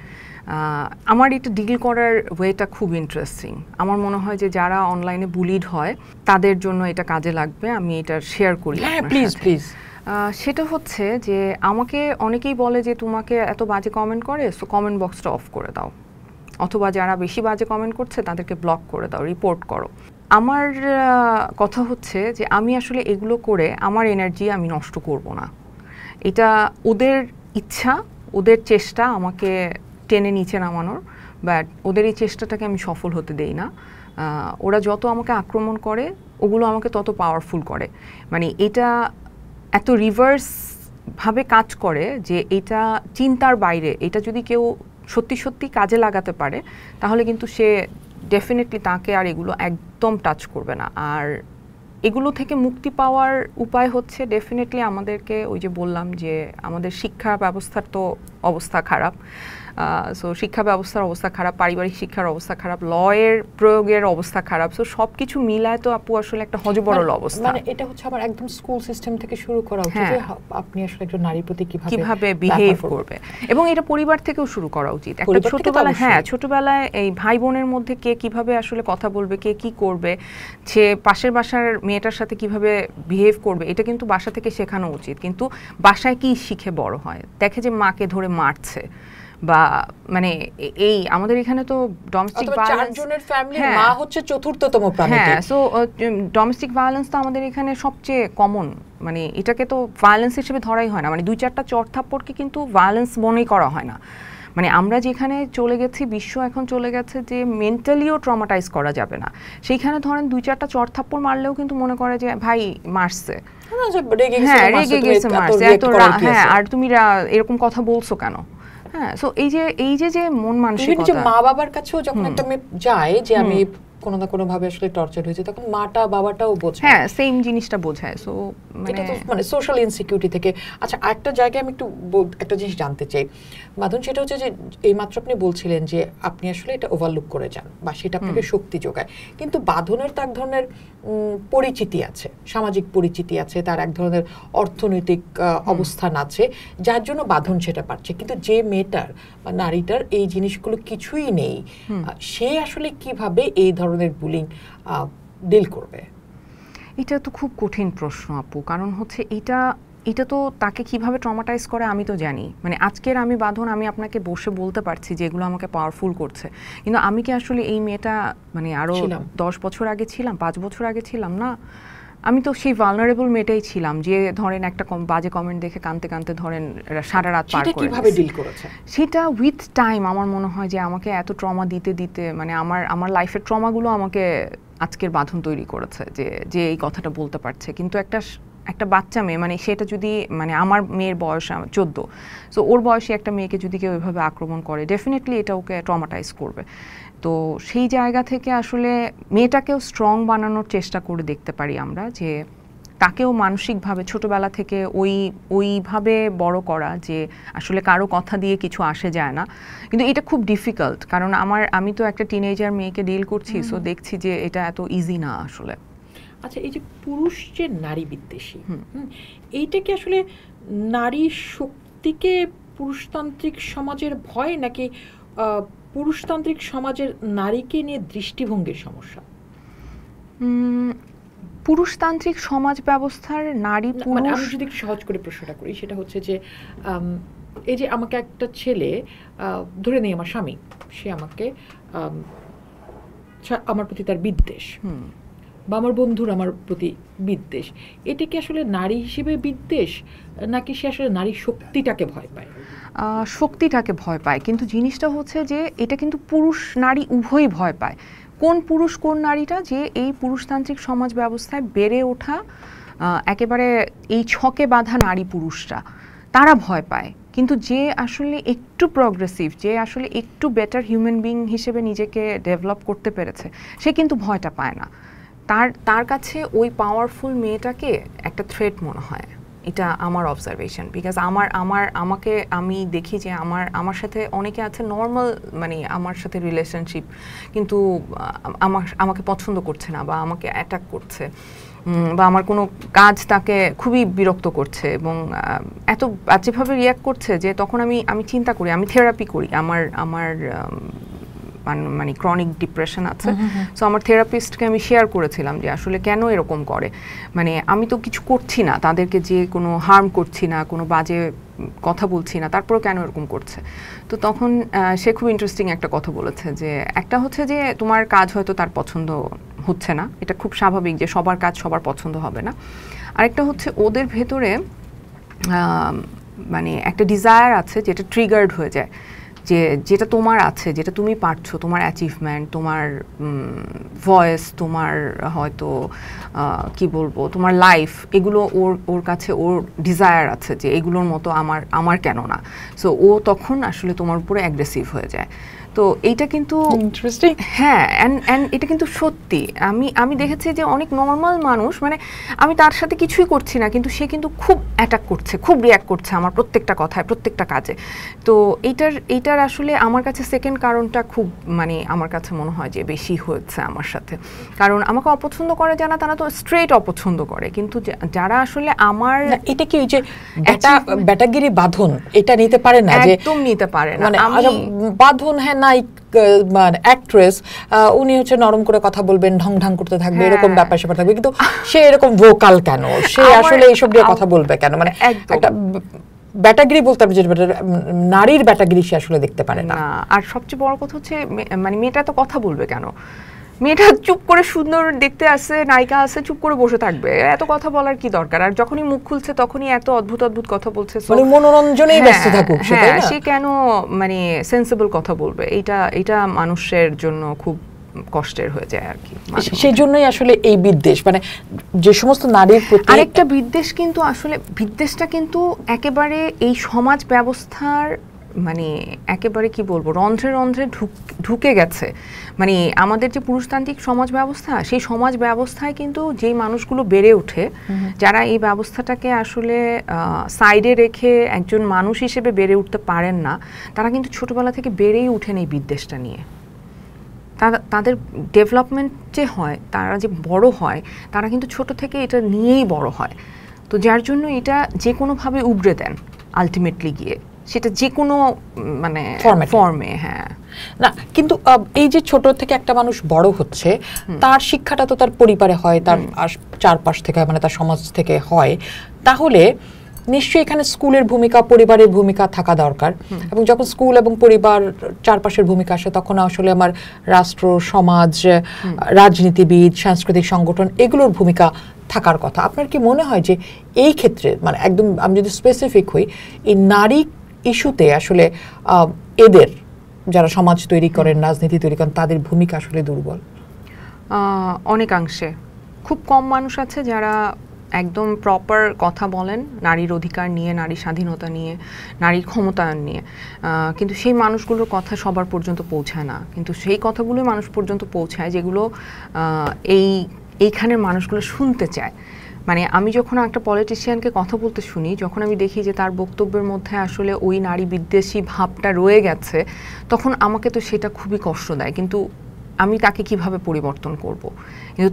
আমার এটা ডিল করার ওয়েটা খুব ইন্টারেস্টিং। আমার মনে হয় যে যারা অনলাইনে বুলিড হয় তাদের জন্য এটা কাজে লাগবে, আমি এটা শেয়ার করি। Please please. সেটা হচ্ছে যে আমাকে অনেকেই বলে যে তোমাকে এত বাজে কমেন্ট করে, সো কমেন্ট বক্সটা অফ করে দাও, অথবা যারা বেশি বাজে কমেন্ট করছে তাদেরকে ব্লক করে দাও, রিপোর্ট করো। আমার কথা হচ্ছে যে আমি আসলে এগুলো করে আমার এনার্জি আমি নষ্ট করব না। এটা ওদের ইচ্ছা, ওদের চেষ্টা আমাকে টেনে নিচে নামানোর, বাট ওদের এই চেষ্টাটাকে আমি সফল হতে দেই না। ওরা যত আমাকে আক্রমণ করে ওগুলো আমাকে তত পাওয়ারফুল করে। মানে এটা এত রিভার্স ভাবে কাজ করে যে এটা চিন্তার বাইরে। এটা যদি কেউ সত্যি সত্যি কাজে লাগাতে পারে তাহলে কিন্তু সে ডেফিনেটলি তাকে আর এগুলো একদম টাচ করবে না। আর এগুলো থেকে মুক্তি পাওয়ার উপায় হচ্ছে ডেফিনেটলি আমাদেরকে, ওই যে বললাম যে আমাদের শিক্ষা ব্যবস্থার তো অবস্থা খারাপ, সো শিক্ষা ব্যবস্থার অবস্থা খারাপ, পারিবারিক শিক্ষার অবস্থা খারাপ, লয়ের প্রয়োগের অবস্থা খারাপ, সো সব কিছু মিলায় তো আপু আসলে একটা হযবরল অবস্থা। মানে এটা হচ্ছে আমার একদম স্কুল সিস্টেম থেকে শুরু করা উচিত যে আপনি আসলে একজন নারীর প্রতি কিভাবে বিহেভ করবে, এবং এটা পরিবার থেকেও শুরু করা উচিত। একটা ছোটবেলায় এই ভাই বোনের মধ্যে কে কিভাবে আসলে কথা বলবে, কে কি করবে, সে পাশের বাসার মেয়েটার সাথে কিভাবে বিহেভ করবে, এটা কিন্তু বাসা থেকে শেখানো উচিত। কিন্তু বাসায় কি শিখে বড় হয়, দেখে যে মাকে ধরে মারছে, বা মানে এই আমাদের এখানে তো ডোমেস্টিক ভায়োলেন্স, চারজনের ফ্যামিলির মা হচ্ছে চতুর্থতম প্রাণী, হ্যাঁ, সো ডোমেস্টিক ভায়োলেন্স তো আমাদের এখানে সবচেয়ে কমন। মানে এটাকে তো ভায়োলেন্স হিসেবে ধরাই হয় না, মানে 2-4টা চড় থাপ্পড়কে কিন্তু ভায়োলেন্স মনেই করা হয় না। মানে আমরা যেখানে চলে গেছি, বিশ্ব এখন চলে গেছে যে মেন্টালিও ট্রমাটাইজ করা যাবে না, সেইখানে ধরেন 2-4টা চড় থাপ্পড় মারলেও কিন্তু মনে করে যে ভাই মারছে, হ্যাঁ রেগে গেছে, মারছে, হ্যাঁ আর তুমি এরকম কথা বলছো কেন। হ্যাঁ, সো এই যে মন মানসিকতা, মা বাবার কাছেও যখন একটা মেয়ে যায় যে আমি কোনো না কোনো ভাবে আসলে টর্চার হয়েছে, তখন মাটা বাবাটাও বোঝায়, হ্যাঁ সেম জিনিসটা বোঝায়। সো মানে সোশ্যাল ইনসিকিউরিটি থেকে। আচ্ছা, একটা জায়গায় আমি একটু একটা জিনিস জানতে চাই মাধুন, সেটা হচ্ছে যে এইমাত্র আপনি বলছিলেন যে আপনি আসলে এটা ওভারলুক করে যান বা সেটা আপনাকে শক্তি যোগায়, কিন্তু বাঁধনের তো এক ধরনের পরিচিতি আছে, সামাজিক পরিচিতি আছে, তার এক ধরনের অর্থনৈতিক অবস্থান আছে, যার জন্য বাঁধন সেটা পাচ্ছে। কিন্তু যে মেয়েটার বা নারীটার এই জিনিসগুলো কিছুই নেই, সে আসলে কিভাবে এই ধরনের বুলিং ডিল করবে? এটা তো খুব কঠিন প্রশ্ন আপু, কারণ হচ্ছে এটা তো তাকে কিভাবে ট্রমাটাইজ করে আমি তো জানি। মানে আজকের আমি বাঁধন, আমি আপনাকে বসে বলতে পারছি যে এগুলো আমাকে পাওয়ারফুল করছে, কিন্তু আমি কি আসলে এই মেয়েটা মানে আরো 10 বছর আগে ছিলাম, 5 বছর আগে ছিলাম না। আমি তো সেই ভালনারেবল মেয়েটাই ছিলাম যে ধরেন একটা বাজে কমেন্ট দেখে কানতে কানতে ধরেন সারা রাত পার করে। কিভাবে ডিল করেছে সেটা উইথ টাইম আমার মনে হয় যে আমাকে এত ট্রমা দিতে দিতে, মানে আমার লাইফের ট্রমাগুলো আমাকে আজকের বাঁধন তৈরি করেছে যে এই কথাটা বলতে পারছে। কিন্তু একটা বাচ্চা মেয়ে, মানে সেটা যদি, মানে আমার মেয়ের বয়স 14, সো ওর বয়সে একটা মেয়েকে যদি কেউ এভাবে আক্রমণ করে, ডেফিনেটলি এটা ওকে ট্রমাটাইজ করবে। তো সেই জায়গা থেকে আসলে মেয়েটাকেও স্ট্রং বানানোর চেষ্টা করে দেখতে পারি আমরা, যে তাকেও মানসিকভাবে ছোটবেলা থেকে ওইভাবে বড় করা যে আসলে কারো কথা দিয়ে কিছু আসে যায় না। কিন্তু এটা খুব ডিফিকাল্ট, কারণ আমি তো একটা টিনেজার মেয়েকে ডিল করছি, সো দেখছি যে এটা এত ইজি না আসলে। আচ্ছা, এই যে পুরুষ যে নারী বিদ্বেষী, এইটা কি আসলে নারী শক্তিকে পুরুষতান্ত্রিক সমাজের ভয়, নাকি পুরুষতান্ত্রিক সমাজের নারীকে নিয়ে দৃষ্টিভঙ্গির সমস্যা? পুরুষতান্ত্রিক সমাজ ব্যবস্থার নারী পুরুষ, আমি যদি একটু সহজ করে প্রশ্নটা করি, সেটা হচ্ছে যে এই যে আমাকে একটা ছেলে, ধরে নেই আমার স্বামী, সে আমাকে আমার প্রতি তার বিদ্বেষ, বা আমার বন্ধুর আমার প্রতি বিদ্বেষ, এটা কি আসলে নারী হিসেবে বিদ্বেষ, নাকি সে আসলে নারী শক্তিটাকে ভয় পায়? শক্তিটাকে ভয় পায়, কিন্তু জিনিসটা হচ্ছে যে এটা কিন্তু পুরুষ নারী উভয়ই ভয় পায়। কোন পুরুষ কোন নারীটা, যে এই পুরুষতান্ত্রিক সমাজ ব্যবস্থায় বেড়ে ওঠা একেবারে এই ছকে বাঁধা নারী পুরুষরা, তারা ভয় পায়। কিন্তু যে আসলে একটু প্রগ্রেসিভ, যে আসলে একটু বেটার হিউম্যান বিং হিসেবে নিজেকে ডেভেলপ করতে পেরেছে, সে কিন্তু ভয়টা পায় না। তার কাছে ওই পাওয়ারফুল মেয়েটাকে একটা থ্রেট মনে হয়। এটা আমার অবজারভেশন, বিকজ আমি দেখি যে আমার সাথে অনেকে আছে নর্মাল, মানে আমার সাথে রিলেশনশিপ, কিন্তু আমাকে পছন্দ করছে না, বা আমাকে অ্যাটাক করছে, বা আমার কোনো কাজ তাকে খুবই বিরক্ত করছে, এবং এত বাজেভাবে রিয়াক্ট করছে যে তখন আমি চিন্তা করি, আমি থেরাপি করি। আমার মানে ক্রনিক ডিপ্রেশন আছে, সো আমার থেরাপিস্টকে আমি শেয়ার করেছিলাম যে আসলে কেন এরকম করে, মানে আমি তো কিছু করছি না, তাদেরকে যে কোনো হার্ম করছি না, কোনো বাজে কথা বলছি না, তারপরেও কেন এরকম করছে। তো তখন সে খুব ইন্টারেস্টিং একটা কথা বলেছে, যে একটা হচ্ছে যে তোমার কাজ হয়তো তার পছন্দ হচ্ছে না, এটা খুব স্বাভাবিক যে সবার কাজ সবার পছন্দ হবে না। আরেকটা হচ্ছে ওদের ভেতরে মানে একটা ডিজায়ার আছে যেটা ট্রিগার্ড হয়ে যায়, যেটা তোমার আছে, যেটা তুমি পারছো, তোমার অ্যাচিভমেন্ট, তোমার ভয়েস, তোমার হয়তো কি বলবো, তোমার লাইফ, এগুলো ওর কাছে ওর ডিজায়ার আছে যে এগুলোর মতো আমার কেন না। সো ও তখন আসলে তোমার উপরে অ্যাগ্রেসিভ হয়ে যায়। তো এইটা কিন্তু ইন্টারেস্টিং, হ্যাঁ, অ্যান্ড এটা কিন্তু সত্যি। আমি দেখেছি যে অনেক নর্মাল মানুষ, মানে আমি তার সাথে কিছুই করছি না, কিন্তু সে কিন্তু খুব অ্যাটাক করছে, খুব রিয়াক্ট করছে আমার প্রত্যেকটা কথায়, প্রত্যেকটা কাজে। তো এইটার আসলে আমার কাছে সেকেন্ড কারণটা খুব, মানে আমার কাছে মনে হয় যে বেশি হয়েছে আমার সাথে। কারণ আমাকে অপছন্দ করে যারা, তারা তো স্ট্রেট অপছন্দ করে, কিন্তু যারা আসলে আমার, এটা কি ওই যে ব্যাটাগিরি বাঁধন, এটা নিতে পারে না, যে একদম নিতে পারে না, মানে বাঁধন, হ্যাঁ, নায়িক মানে অ্যাক্ট্রেস, উনি হচ্ছে নরম করে কথা বলবেন, ঢং ঢং করতে থাকবে, এরকম ব্যাপার স্যাপার থাকবে, কিন্তু সে এরকম ভোকাল কেন, সে আসলে এইসব নিয়ে কথা বলবে কেন, মানে একটা ব্যাটাগিরি বলতে আমি যেটা, নারীর ব্যাটাগিরি সে আসলে দেখতে পারে না। আর সবচেয়ে বড় কথা হচ্ছে, মানে মেয়েটা তো কথা বলবে কেন, মেয়েটা চুপ করে সুন্দর দেখতে আসে, নায়িকা আছে, চুপ করে বসে থাকবে, এত কথা বলার কি দরকার? আর যখনই মুখ খুলছে তখনই এত অদ্ভুত অদ্ভুত কথা বলছে, মানে মনোরঞ্জনেই ব্যস্ত থাকুক, সে কেন মানে সেন্সিবল কথা বলবে? এটা মানুষের জন্য খুব কষ্টের হয়ে যায় আর কি। সেই জন্যই আসলে এই বিদ্বেষ, মানে যে সমস্ত নারীর প্রতি আরেকটা বিদ্বেষ, কিন্তু আসলে বিদ্বেষটা কিন্তু একেবারে এই সমাজ ব্যবস্থার, মানে একেবারে কি বলবো, রন্ধ্রে রন্ধ্রে ঢুকে গেছে। মানে আমাদের যে পুরুষতান্ত্রিক সমাজ ব্যবস্থা, সেই সমাজ ব্যবস্থায় কিন্তু যেই মানুষগুলো বেড়ে ওঠে, যারা এই ব্যবস্থাটাকে আসলে সাইডে রেখে একজন মানুষ হিসেবে বেড়ে উঠতে পারেন না, তারা কিন্তু ছোটবেলা থেকে বেড়েই উঠেন এই বিদ্বেষটা নিয়ে। তাদের ডেভেলপমেন্ট যে হয়, তারা যে বড় হয়, তারা কিন্তু ছোট থেকে এটা নিয়েই বড় হয়। তো যার জন্য এটা যে কোনোভাবে উবড়ে দেন আলটিমেটলি গিয়ে, সেটা যে কোনো মানে ফর্মে। হ্যাঁ, না, কিন্তু এই যে ছোট থেকে একটা মানুষ বড় হচ্ছে, তার শিক্ষাটা তো তার পরিবারে হয়, তার চারপাশ থেকে, মানে তার সমাজ থেকে হয়, তাহলে নিশ্চয়ই এখানে স্কুলের ভূমিকা, পরিবারের ভূমিকা থাকা দরকার। এবং যখন স্কুল এবং পরিবার, চারপাশের ভূমিকা আসে, তখন আসলে আমার রাষ্ট্র, সমাজ, রাজনীতিবিদ, সাংস্কৃতিক সংগঠন, এগুলোর ভূমিকা থাকার কথা। আপনার কি মনে হয় যে এই ক্ষেত্রে, মানে একদম আমি যদি স্পেসিফিক হই, এই নারী ইস্যুতে আসলে এদের যারা সমাজ তৈরি করেন, রাজনীতি তৈরি করেন, তাদের ভূমিকা আসলে দুর্বল? অনেকাংশে। খুব কম মানুষ আছে যারা একদম প্রপার কথা বলেন নারীর অধিকার নিয়ে, নারীর স্বাধীনতা নিয়ে, নারীর ক্ষমতায়ন নিয়ে, কিন্তু সেই মানুষগুলোর কথা সবার পর্যন্ত পৌঁছায় না। কিন্তু সেই কথাগুলোই মানুষ পর্যন্ত পৌঁছায় যেগুলো এইখানের মানুষগুলো শুনতে চায়। মানে আমি যখন একটা পলিটিশিয়ানকে কথা বলতে শুনি, যখন আমি দেখি যে তার বক্তব্যের মধ্যে আসলে ওই নারী বিদ্বেষী ভাবটা রয়ে গেছে, তখন আমাকে তো সেটা খুবই কষ্ট দেয়। কিন্তু আমি তাকে কিভাবে পরিবর্তন করব। কিন্তু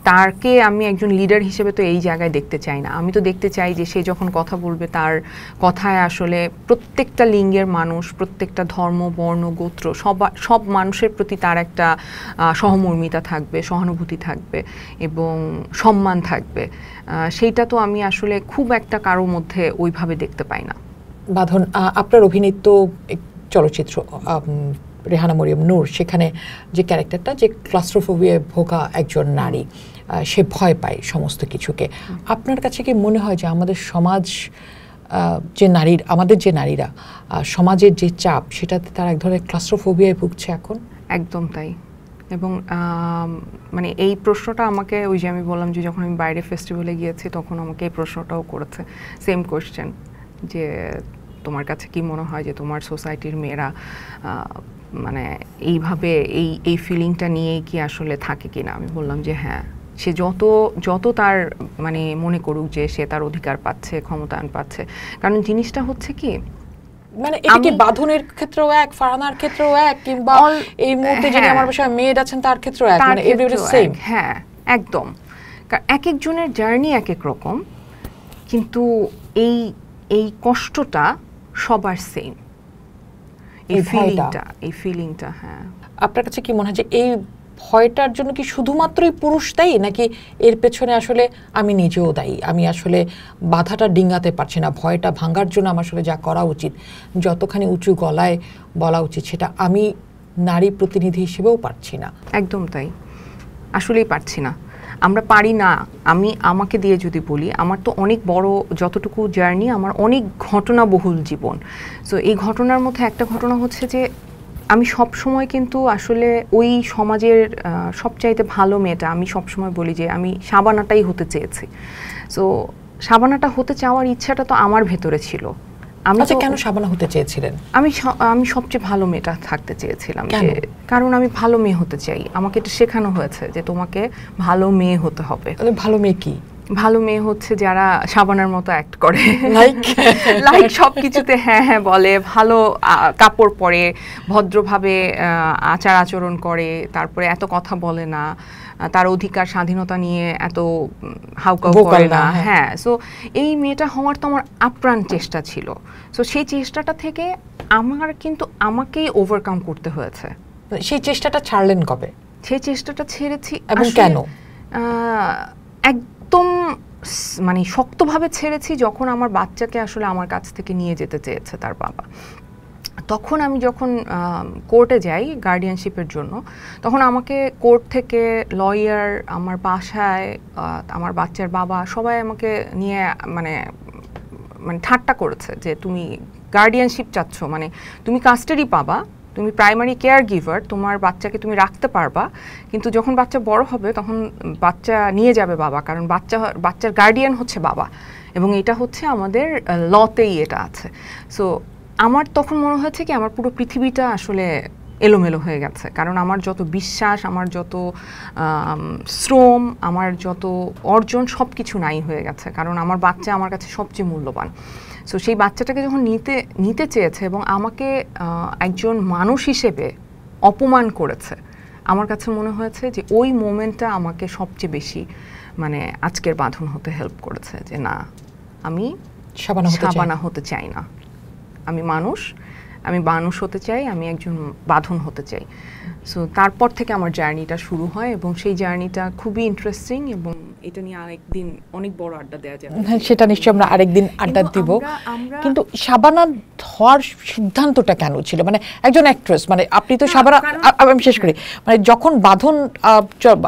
তারকে আমি একজন লিডার হিসেবে তো এই জায়গায় দেখতে চাই না। আমি তো দেখতে চাই যে সে যখন কথা বলবে তার কথায় আসলে প্রত্যেকটা লিঙ্গের মানুষ, প্রত্যেকটা ধর্ম, বর্ণ, গোত্র সব মানুষের প্রতি তার একটা সহমর্মিতা থাকবে, সহানুভূতি থাকবে এবং সম্মান থাকবে। সেইটা তো আমি আসলে খুব একটা কারোর মধ্যে ওইভাবে দেখতে পাই না। বাঁধন, আপনার অভিনীত চলচ্চিত্র রেহানা মরিয়ম নূর, সেখানে যে ক্যারেক্টারটা, যে ক্লাস্ট্রোফোবিয়ায় ভোগা একজন নারী, সে ভয় পায় সমস্ত কিছুকে, আপনার কাছে কি মনে হয় যে আমাদের সমাজ, আমাদের যে নারীরা সমাজের যে চাপ, সেটাতে তারা এক ধরনের ক্লাস্ট্রোফোবিয়ায় ভুগছে এখন? একদম তাই। এবং মানে এই প্রশ্নটা আমাকে, ওই যে আমি বললাম যে যখন আমি বাইরে ফেস্টিভ্যালে গিয়েছি তখন আমাকে এই প্রশ্নটাও করেছে, সেম কোয়েশ্চেন, যে তোমার কাছে কি মনে হয় যে তোমার সোসাইটির মেয়েরা মানে এইভাবে এই ফিলিংটা নিয়েই কি আসলে থাকে কিনা। আমি বললাম যে হ্যাঁ, সে যত তার মানে মনে করুক যে সে তার অধিকার পাচ্ছে, ক্ষমতায়ন পাচ্ছে, কারণ জিনিসটা হচ্ছে কি, মানে এটা কি বাঁধনের ক্ষেত্রেও এক, ফারহানার ক্ষেত্রেও এক, কিংবা এই মুহূর্তে যিনি আমার বিষয়ে মেয়ে আছেন তার ক্ষেত্রেও এক, মানে এভরিবডি সেম? হ্যাঁ, একদম। এক একজনের জার্নি এক এক রকম, কিন্তু এই কষ্টটা সবার সেম, এই ফিলিংটা। হ্যাঁ, আপনার কাছে কি মনে হয় যে এই ভয়টার জন্য কি শুধুমাত্রই পুরুষ দায়ী, নাকি এর পেছনে আসলে আমি নিজেও দায়ী? আমি আসলে বাধাটা ডিঙাতে পারছি না, ভয়টা ভাঙার জন্য আমার আসলে যা করা উচিত, যতখানি উঁচু গলায় বলা উচিত, সেটা আমি নারী প্রতিনিধি হিসেবেও পারছি না। একদম তাই, আসলেই পারছি না, আমরা পারি না। আমাকে দিয়ে যদি বলি, আমার তো অনেক বড়, যতটুকু জার্নি, আমার অনেক ঘটনাবহুল জীবন। সো এই ঘটনার মধ্যে একটা ঘটনা হচ্ছে যে আমি সব সময় কিন্তু আসলে ওই সমাজের সবচাইতে ভালো মেয়েটা, আমি সবসময় বলি যে আমি শাবানাটাই হতে চেয়েছি। সো শাবানাটা হতে চাওয়ার ইচ্ছাটা তো আমার ভেতরে ছিল। আচ্ছা, কেন শাবানা হতে চেয়েছিলেন? আমি সবচেয়ে ভালো মেয়েটা থাকতে চেয়েছিলাম, কারণ আমি ভালো মেয়ে হতে চাই। আমাকে এটা শেখানো হয়েছে যে তোমাকে ভালো মেয়ে হতে হবে। ভালো মেয়ে কি? ভালো মেয়ে হচ্ছে যারা শাবানার মতো অ্যাক্ট করে, লাইক সবকিছুতে হ্যাঁ হ্যাঁ বলে, ভালো কাপড় পরে, ভদ্রভাবে আচার আচরণ করে, তারপরে এত কথা বলে না, তার অধিকার স্বাধীনতা নিয়ে এত হাউকাউ করে না। হ্যাঁ, সো এই মেয়েটা হওয়ার তো আমার আপ্রাণ চেষ্টা ছিল। সো সেই চেষ্টাটা থেকে আমাকেই ওভারকাম করতে হয়েছে। সেই চেষ্টাটা ছাড়লেন কবে? সেই চেষ্টাটা ছেড়েছি, এবং কেন? একদম মানে শক্তভাবে ছেড়েছি যখন আমার বাচ্চাকে আসলে আমার কাছ থেকে নিয়ে যেতে চেয়েছে তার বাবা। তখন আমি যখন কোর্টে যাই গার্ডিয়ানশিপের জন্য, তখন আমাকে কোর্ট থেকে লয়ার, আমার বাসায় আমার বাচ্চার বাবা, সবাই আমাকে নিয়ে মানে ঠাট্টা করেছে যে তুমি গার্ডিয়ানশিপ চাচ্ছ, মানে তুমি কাস্টাডি পাবা, তুমি প্রাইমারি কেয়ার গিভার, তোমার বাচ্চাকে তুমি রাখতে পারবা, কিন্তু যখন বাচ্চা বড় হবে তখন বাচ্চা নিয়ে যাবে বাবা, কারণ বাচ্চার গার্ডিয়ান হচ্ছে বাবা, এবং এটা হচ্ছে আমাদের লতেই এটা আছে। সো আমার তখন মনে হয়েছে কি আমার পুরো পৃথিবীটা আসলে এলোমেলো হয়ে গেছে, কারণ আমার যত বিশ্বাস, আমার যত শ্রম, আমার যত অর্জন, সব কিছু নাই হয়ে গেছে, কারণ আমার বাচ্চা আমার কাছে সবচেয়ে মূল্যবান। সো সেই বাচ্চাটাকে যখন নিতে চেয়েছে এবং আমাকে একজন মানুষ হিসেবে অপমান করেছে, আমার কাছে মনে হয়েছে যে ওই মোমেন্টটা আমাকে সবচেয়ে বেশি মানে আজকের বাঁধন হতে হেল্প করেছে, যে না, আমি শাবানা হতে চাই না, আমি মানুষ হতে চাই, আমি একজন বাঁধন হতে চাই। সো তারপর থেকে আমার জার্নিটা শুরু হয়, এবং সেই জার্নিটা খুবই ইন্টারেস্টিং, এবং এটা নিয়ে আরেকদিন অনেক বড় আড্ডা দেওয়া যাবে। সেটা নিশ্চয়ই আমরা আরেকদিন আড্ডা দিব। কিন্তু শাবানা হওয়ার সিদ্ধান্তটা কেন ছিল? মানে একজন অ্যাক্ট্রেস, মানে আপনি তো শাবানা, আমি শেষ করি, মানে যখন বাঁধন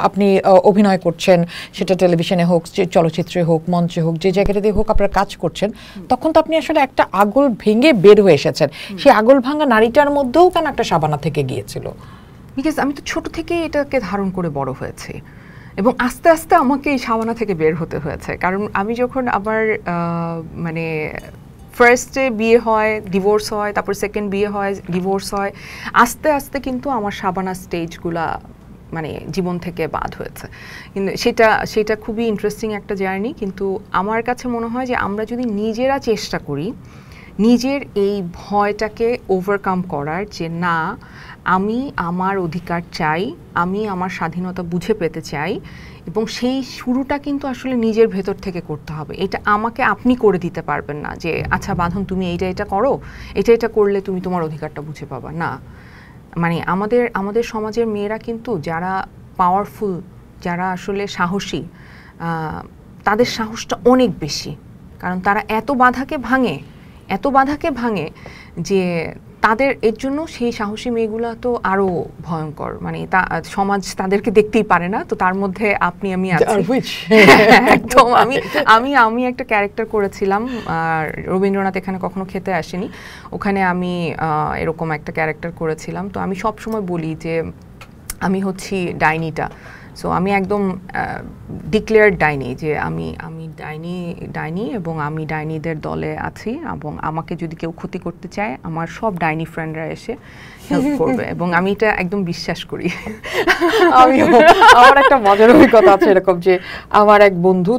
আপনি অভিনয় করছেন, সেটা টেলিভিশনে হোক, চলচ্চিত্রে হোক, মঞ্চে হোক, যে জায়গাটাতে হোক আপনারা কাজ করছেন, তখন তো আপনি আসলে একটা আগল ভেঙে বের হয়ে এসেছেন। সেই আগল ভাঙা নারীটার মধ্যেও কেন একটা শাবানা থেকে গিয়েছিল? বিকজ আমি তো ছোট থেকেই এটাকে ধারণ করে বড় হয়েছি, এবং আস্তে আস্তে আমাকে এই শাবানা থেকে বের হতে হয়েছে। কারণ আমি যখন আবার মানে ফার্স্টে বিয়ে হয়, ডিভোর্স হয়, তারপর সেকেন্ড বিয়ে হয়, ডিভোর্স হয়, আস্তে আস্তে কিন্তু আমার শাবানা স্টেজগুলা মানে জীবন থেকে বাদ হয়েছে। কিন্তু সেটা খুবই ইন্টারেস্টিং একটা জার্নি। কিন্তু আমার কাছে মনে হয় যে আমরা যদি নিজেরা চেষ্টা করি নিজের এই ভয়টাকে ওভারকাম করার যে না আমি আমার অধিকার চাই, আমি আমার স্বাধীনতা বুঝে পেতে চাই, এবং সেই শুরুটা কিন্তু আসলে নিজের ভেতর থেকে করতে হবে। এটা আমাকে আপনি করে দিতে পারবেন না যে আচ্ছা বাঁধন তুমি এটা করো, এটা করলে তুমি তোমার অধিকারটা বুঝে পাবা না। মানে আমাদের সমাজের মেয়েরা কিন্তু যারা পাওয়ারফুল, যারা আসলে সাহসী, তাদের সাহসটা অনেক বেশি, কারণ তারা এত বাধাকে ভাঙে যে তাদের এর জন্য সেই সাহসী মেয়েগুলো তো আরো ভয়ঙ্কর। মানে সমাজ তাদেরকে দেখতেই পারে না, তো তার মধ্যে আপনি আমি আছি একদম। আমি একটা ক্যারেক্টার করেছিলাম, রবীন্দ্রনাথ এখানে কখনো খেতে আসেনি, ওখানে আমি এরকম একটা ক্যারেক্টার করেছিলাম। তো আমি সব সময় বলি যে আমি হচ্ছি ডাইনিটা। সো আমি একদম ডিক্লেয়ার্ড ডাইনি, যে আমি ডাইনি এবং আমি ডাইনিদের দলে আছি, এবং আমাকে যদি কেউ ক্ষতি করতে চায় আমার সব ডাইনি ফ্রেন্ডরা এসে হেল্প করবে, এবং আমি এটা একদম বিশ্বাস করি। আমার একটা মজার অভিজ্ঞতা আছে এরকম, যে আমার এক বন্ধু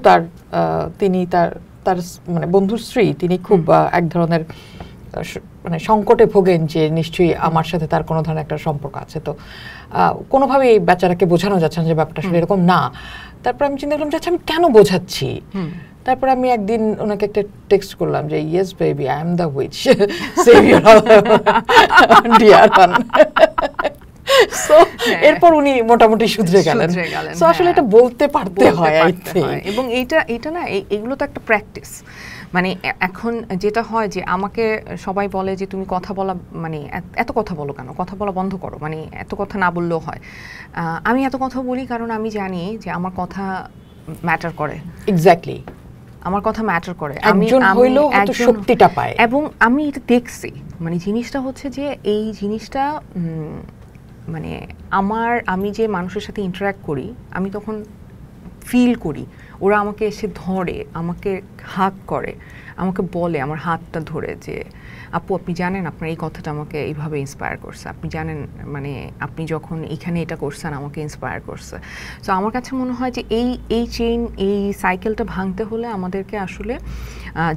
তিনি তার মানে বন্ধুর স্ত্রী, তিনি খুব এক ধরনের মানে সংকটে ভোগেন যে নিশ্চয়ই আমার সাথে তার কোনো ধরনের একটা সম্পর্ক আছে। তো কোনোভাবে এই বেচারাকে বোঝানো যাচ্ছে না যে ব্যাপারটা আসলে এরকম না। তারপর আমি চিন্তা করলাম যে আচ্ছা আমি কেন বোঝাচ্ছি। তারপর আমি একদিন ওনাকে একটা টেক্সট করলাম যে yes baby I am the witch saviour dear one. So এরপর উনি মোটামুটি শুধরে গেলেন। সো আসলে এটা বলতে পারতে হয়, এবং এইটা না, এগুলো তো একটা প্র্যাকটিস। মানে এখন যেটা হয় যে আমাকে সবাই বলে যে তুমি কথা বলা, মানে এত কথা বলো কেন, কথা বলা বন্ধ করো, মানে এত কথা না বললেও হয়। আমি এত কথা বলি কারণ আমি জানি যে আমার কথা ম্যাটার করে। এক্স্যাক্টলি, আমার কথা ম্যাটার করে, একজন হইলেও হয়তো শক্তিটা পায়। এবং আমি এটা দেখছি, মানে জিনিসটা হচ্ছে যে এই জিনিসটা মানে আমি যে মানুষের সাথে ইন্টারঅ্যাক্ট করি, আমি তখন ফিল করি ওরা আমাকে এসে ধরে, আমাকে হাগ করে, আমাকে বলে আমার হাতটা ধরে যে আপু আপনি জানেন আপনার এই কথাটা আমাকে এইভাবে ইন্সপায়ার করছে, আপনি জানেন মানে আপনি যখন এখানে এটা করছেন আমাকে ইন্সপায়ার করছে। সো আমার কাছে মনে হয় যে এই চেইন, এই সাইকেলটা ভাঙতে হলে আমাদেরকে আসলে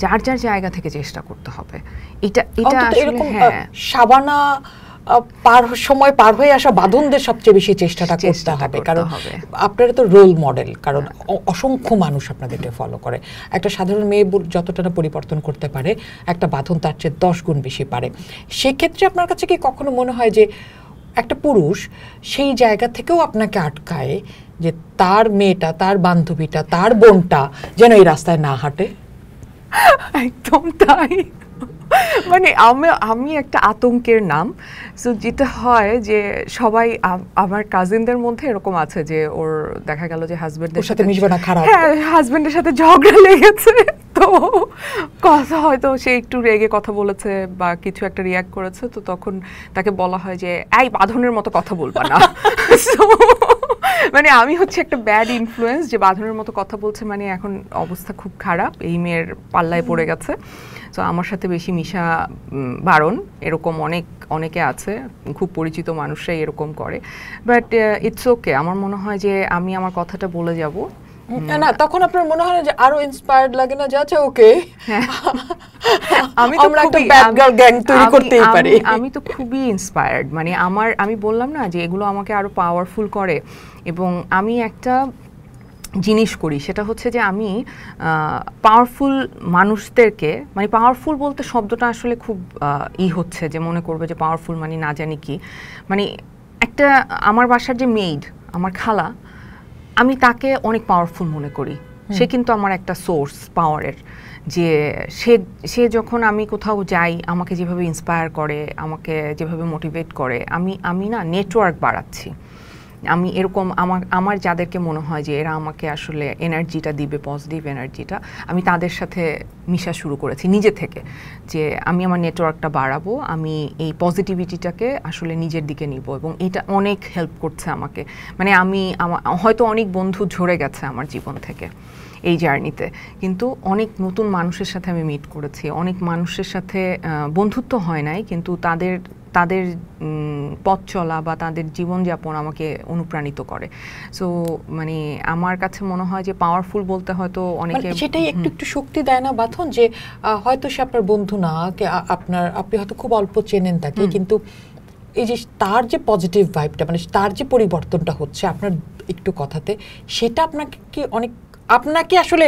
যার জায়গা থেকে চেষ্টা করতে হবে। এটা আসলে শাবানা সময় পার হয়ে আসা বাঁধনদের সবচেয়ে বেশি চেষ্টাটা করতে হবে, কারণ আপনারা তো রোল মডেল, কারণ অসংখ্য মানুষ আপনাদেরকে ফলো করে। একটা সাধারণ মেয়ে যতটা না পরিবর্তন করতে পারে, একটা বাঁধন তার চেয়ে 10 গুণ বেশি পারে। সেক্ষেত্রে আপনার কাছে কি কখনো মনে হয় যে একটা পুরুষ সেই জায়গা থেকেও আপনাকে আটকায় যে তার মেয়েটা, তার বান্ধবীটা, তার বোনটা যেন এই রাস্তায় না হাঁটে? একদম তাই। মানে আমি একটা আতঙ্কের নাম। সো যেটা হয় যে সবাই, আমার কাজিনদের মধ্যে এরকম আছে যে ওর দেখা গেল যে হাজবেন্ডের সাথে মিশবে না, খারাপ, হ্যাঁ হাজবেন্ডের সাথে ঝগড়া লেগেছে, তো কথা হয়তো সে একটু রেগে কথা বলেছে বা কিছু একটা রিয়াক্ট করেছে, তো তখন তাকে বলা হয় যে এই বাঁধনের মতো কথা বলবা না। মানে আমি হচ্ছে একটা ব্যাড ইনফ্লুয়েন্স, যে বাঁধনের মতো কথা বলছে, মানে এখন অবস্থা খুব খারাপ, এই মেয়ের পাল্লায় পড়ে গেছে। তো আমার সাথে বেশি মিশা বারণ, এরকম অনেকে আছে, খুব পরিচিত মানুষরাই এরকম করে। বাট ইটস ওকে, আমার মনে হয় যে আমি আমার কথাটা বলে যাব না, তখন আপনার মনে হয় যে আরো ইন্সপায়ার্ড লাগে না, যাচ্ছে ওকে আমি তো একটা ব্যাড গার্ল গ্যাং তৈরি করতেই পারি। আমি তো খুবই ইন্সপায়ার্ড, মানে আমি বললাম না যে এগুলো আমাকে আরো পাওয়ারফুল করে। এবং আমি একটা জিনিস করি, সেটা হচ্ছে যে আমি পাওয়ারফুল মানুষদেরকে, মানে পাওয়ারফুল বলতে শব্দটা আসলে খুব হচ্ছে যে মনে করবে যে পাওয়ারফুল মানে না জানি কি, মানে একটা আমার বাসার যে মেইড, আমার খালা, আমি তাকে অনেক পাওয়ারফুল মনে করি। সে কিন্তু আমার একটা সোর্স পাওয়ারের, যে সে যখন আমি কোথাও যাই আমাকে যেভাবে ইন্সপায়ার করে, আমাকে যেভাবে মোটিভেট করে, আমি না নেটওয়ার্ক বাড়াচ্ছি। আমি এরকম আমার যাদেরকে মনে হয় যে এরা আমাকে আসলে এনার্জিটা দিবে, পজিটিভ এনার্জিটা, আমি তাদের সাথে মিশা শুরু করেছি নিজে থেকে, যে আমি আমার নেটওয়ার্কটা বাড়াবো, আমি এই পজিটিভিটিটাকে আসলে নিজের দিকে নিব, এবং এটা অনেক হেল্প করছে আমাকে। মানে হয়তো অনেক বন্ধু ঝরে গেছে আমার জীবন থেকে এই জার্নিতে, কিন্তু অনেক নতুন মানুষের সাথে আমি মিট করেছি, অনেক মানুষের সাথে বন্ধুত্ব হয় নাই, কিন্তু তাদের তাদের পথ চলা বা তাদের জীবনযাপন আমাকে অনুপ্রাণিত করে। সো মানে আমার কাছে মনে হয় যে পাওয়ারফুল বলতে হয়তো অনেকে সেটাই একটু শক্তি দেয় না বাঁধন, যে হয়তো সে আপনার বন্ধু না, আপনি হয়তো খুব অল্প চেনেন তাকে, কিন্তু এই যে তার যে পজিটিভ ভাইবটা, মানে তার যে পরিবর্তনটা হচ্ছে আপনার একটু কথাতে, সেটা আপনাকে আসলে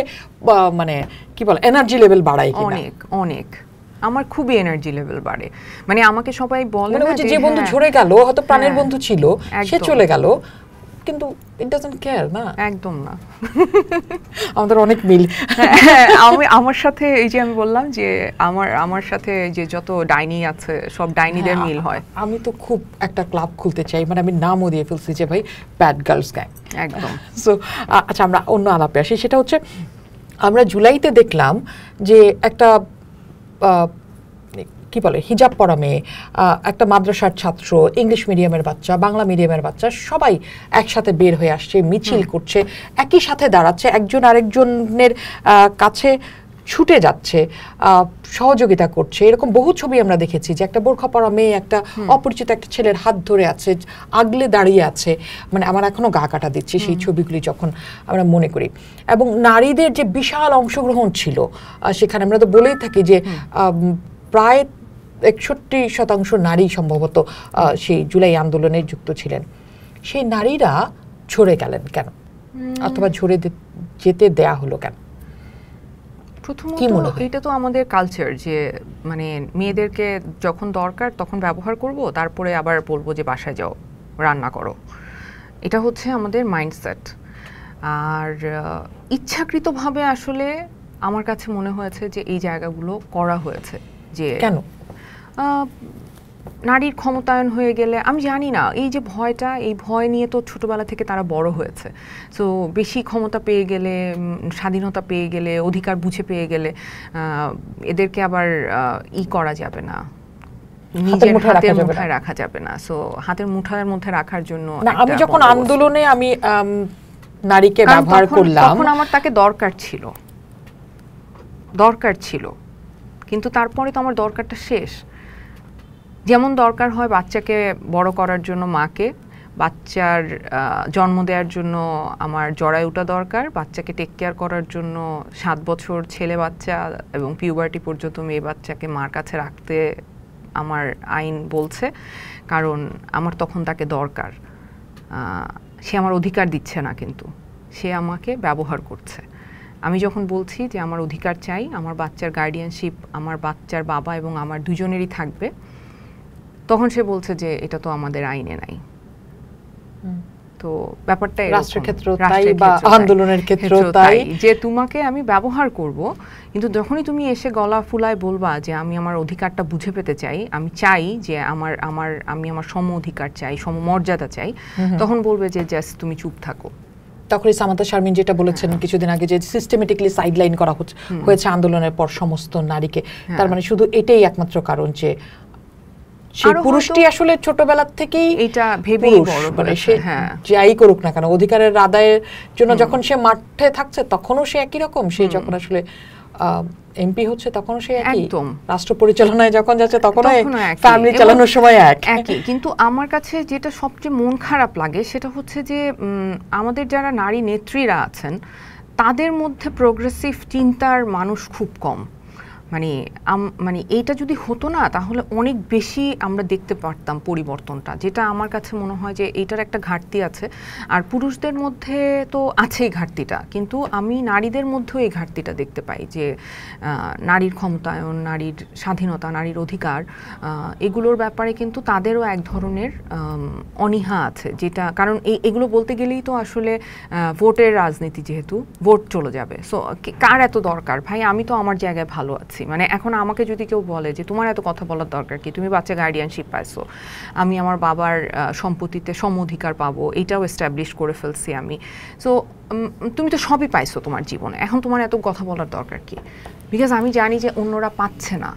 মানে কি বলে এনার্জি লেভেল বাড়ায় কিনা? অনেক অনেক, আমার খুবই এনার্জি লেভেল বাড়ে। মানে আমাকে সবাই বলে না যে বন্ধু ঝরে গেল, হয়তো প্রাণের বন্ধু ছিল, সে চলে গেল, কিন্তু ইট ডাজন্ট কেয়ার না, একদম না। আমাদের অনেক মিল। আমার সাথে এই যে আমি বললাম যে আমার সাথে যে যত ডাইনি আছে সব ডাইনিদের মিল হয়। আমি তো খুব একটা ক্লাব খুলতে চাই, মানে আমি নামও দিয়ে ফেলছি যে ভাই ব্যাড গার্লস গ্যাং। একদম। সো আচ্ছা, আমরা অন্য আলাপে আসি। সেটা হচ্ছে আমরা জুলাইতে দেখলাম যে একটা কি বলে হিজাব পরা মেয়ে, একটা মাদ্রাসার ছাত্র, ইংলিশ মিডিয়ামের বাচ্চা, বাংলা মিডিয়ামের বাচ্চা, সবাই একসাথে বের হয়ে আসছে, মিছিল করছে, একই সাথে দাঁড়াচ্ছে, একজন আরেকজনের কাছে ছুটে যাচ্ছে, সহযোগিতা করছে। এরকম বহু ছবি আমরা দেখেছি যে একটা বোরখা পরা মেয়ে একটা অপরিচিত একটা ছেলের হাত ধরে আছে, আগলে দাঁড়িয়ে আছে। মানে আমার এখনো গা কাটা দিচ্ছে সেই ছবিগুলি যখন আমরা মনে করি। এবং নারীদের যে বিশাল অংশগ্রহণ ছিল সেখানে, আমরা তো বলেই থাকি যে প্রায় 61% নারী সম্ভবত সেই জুলাই আন্দোলনে যুক্ত ছিলেন। সেই নারীরা ঝরে গেলেন কেন, অথবা ঝরে যেতে দেয়া হলো কেন? প্রথমত এটা তো আমাদের কালচার যে মানে মেয়েদেরকে যখন দরকার তখন ব্যবহার করব, তারপরে আবার বলবো যে বাসায় যাও রান্না করো। এটা হচ্ছে আমাদের মাইন্ডসেট। আর ইচ্ছাকৃতভাবে আসলে আমার কাছে মনে হয়েছে যে এই জায়গাগুলো করা হয়েছে। যে কেন? নারীর ক্ষমতায়ন হয়ে গেলে, আমি জানি না, এই যে ভয়টা, এই ভয় নিয়ে তো ছোটবেলা থেকে তারা বড় হয়েছে। সো বেশি ক্ষমতা পেয়ে গেলে, স্বাধীনতা পেয়ে গেলে, অধিকার বুঝে পেয়ে গেলে এদেরকে আবার করা যাবে না, নিজের হাতের মুঠায় রাখা যাবে না। সো হাতের মুঠার মধ্যে রাখার জন্য আমি যখন আন্দোলনে আমি নারীকে ব্যবহার করলাম, তখন আমার তাকে দরকার ছিল, কিন্তু তারপরে তো আমার দরকারটা শেষ। যেমন দরকার হয় বাচ্চাকে বড় করার জন্য মাকে, বাচ্চার জন্ম দেওয়ার জন্য আমার জরায়ুটা দরকার, বাচ্চাকে টেক কেয়ার করার জন্য 7 বছর ছেলে বাচ্চা এবং পিউবার্টি পর্যন্ত মেয়ে বাচ্চাকে মার কাছে রাখতে আমার আইন বলছে, কারণ আমার তখন তাকে দরকার। সে আমার অধিকার দিচ্ছে না, কিন্তু সে আমাকে ব্যবহার করছে। আমি যখন বলছি যে আমার অধিকার চাই, আমার বাচ্চার গার্ডিয়ানশিপ আমার বাচ্চার বাবা এবং আমার দুজনেরই থাকবে, তখন সে বলছে যে এটা তো আমাদের আইনে নাই। তো ব্যাপারটা রাষ্ট্রের ক্ষেত্রে তাই বা আন্দোলনের ক্ষেত্রে তাই, যে তোমাকে আমি ব্যবহার করব, কিন্তু যখনই তুমি এসে গলা ফুলায় বলবা যে আমি আমার অধিকারটা বুঝে পেতে চাই, আমি চাই যে আমি আমার সম অধিকার চাই, সম মর্যাদা চাই, তখন বলবে যে জাস্ট তুমি চুপ থাকো। তখনই সামান্তা শারমিন যেটা বলেছেন কিছুদিন আগে, যে সিস্টেমেটিক্যালি সাইডলাইন করা হয়েছে আন্দোলনের পর সমস্ত নারীকে, তার মানে শুধু এটাই একমাত্র কারণ যে সেই পুরুষটি আসলে ছোটবেলা থেকেই এটা ভেবেই বড় মানে সে যাই করুক না কেন অধিকারের আদায়ের জন্য যখন সে মাঠে থাকছে তখনও সে একই রকম, সে যখন আসলে এমপি হচ্ছে তখনও সে একই, রাষ্ট্র পরিচালনায় যখন যাচ্ছে তখনও ফ্যামিলি চালানোর সময় একই। কিন্তু আমার কাছে যেটা সবচেয়ে মন খারাপ লাগে সেটা হচ্ছে যে আমাদের যারা নারী নেত্রীরা আছেন তাদের মধ্যে প্রোগ্রেসিভ চিন্তার মানুষ খুব কম। মানে এইটা যদি হতো না তাহলে অনেক বেশি আমরা দেখতে পারতাম পরিবর্তনটা, যেটা আমার কাছে মনে হয় যে এইটার একটা ঘাটতি আছে। আর পুরুষদের মধ্যে তো আছেই ঘাটতিটা, কিন্তু আমি নারীদের মধ্যেও এই ঘাটতিটা দেখতে পাই যে নারীর ক্ষমতায়ন, নারীর স্বাধীনতা, নারীর অধিকার, এগুলোর ব্যাপারে কিন্তু তাদেরও এক ধরনের অনীহা আছে, যেটা কারণ এগুলো বলতে গেলেই তো আসলে ভোটের রাজনীতি, যেহেতু ভোট চলে যাবে। সো কার এত দরকার ভাই, আমি তো আমার জায়গায় ভালো আছি। মানে এখন আমাকে যদি কেউ বলে যে তোমার এত কথা বলার দরকার কি, তুমি বাচ্চা গার্ডিয়ানশিপ পাইছো, আমি আমার বাবার সম্পত্তিতে সম অধিকার পাবো, এইটাও এস্টাবলিশ করে ফেলছি আমি, সো তুমি তো সবই পাইছো তোমার জীবনে, এখন তোমার এত কথা বলার দরকার কি? বিকজ আমি জানি যে অন্যরা পাচ্ছে না।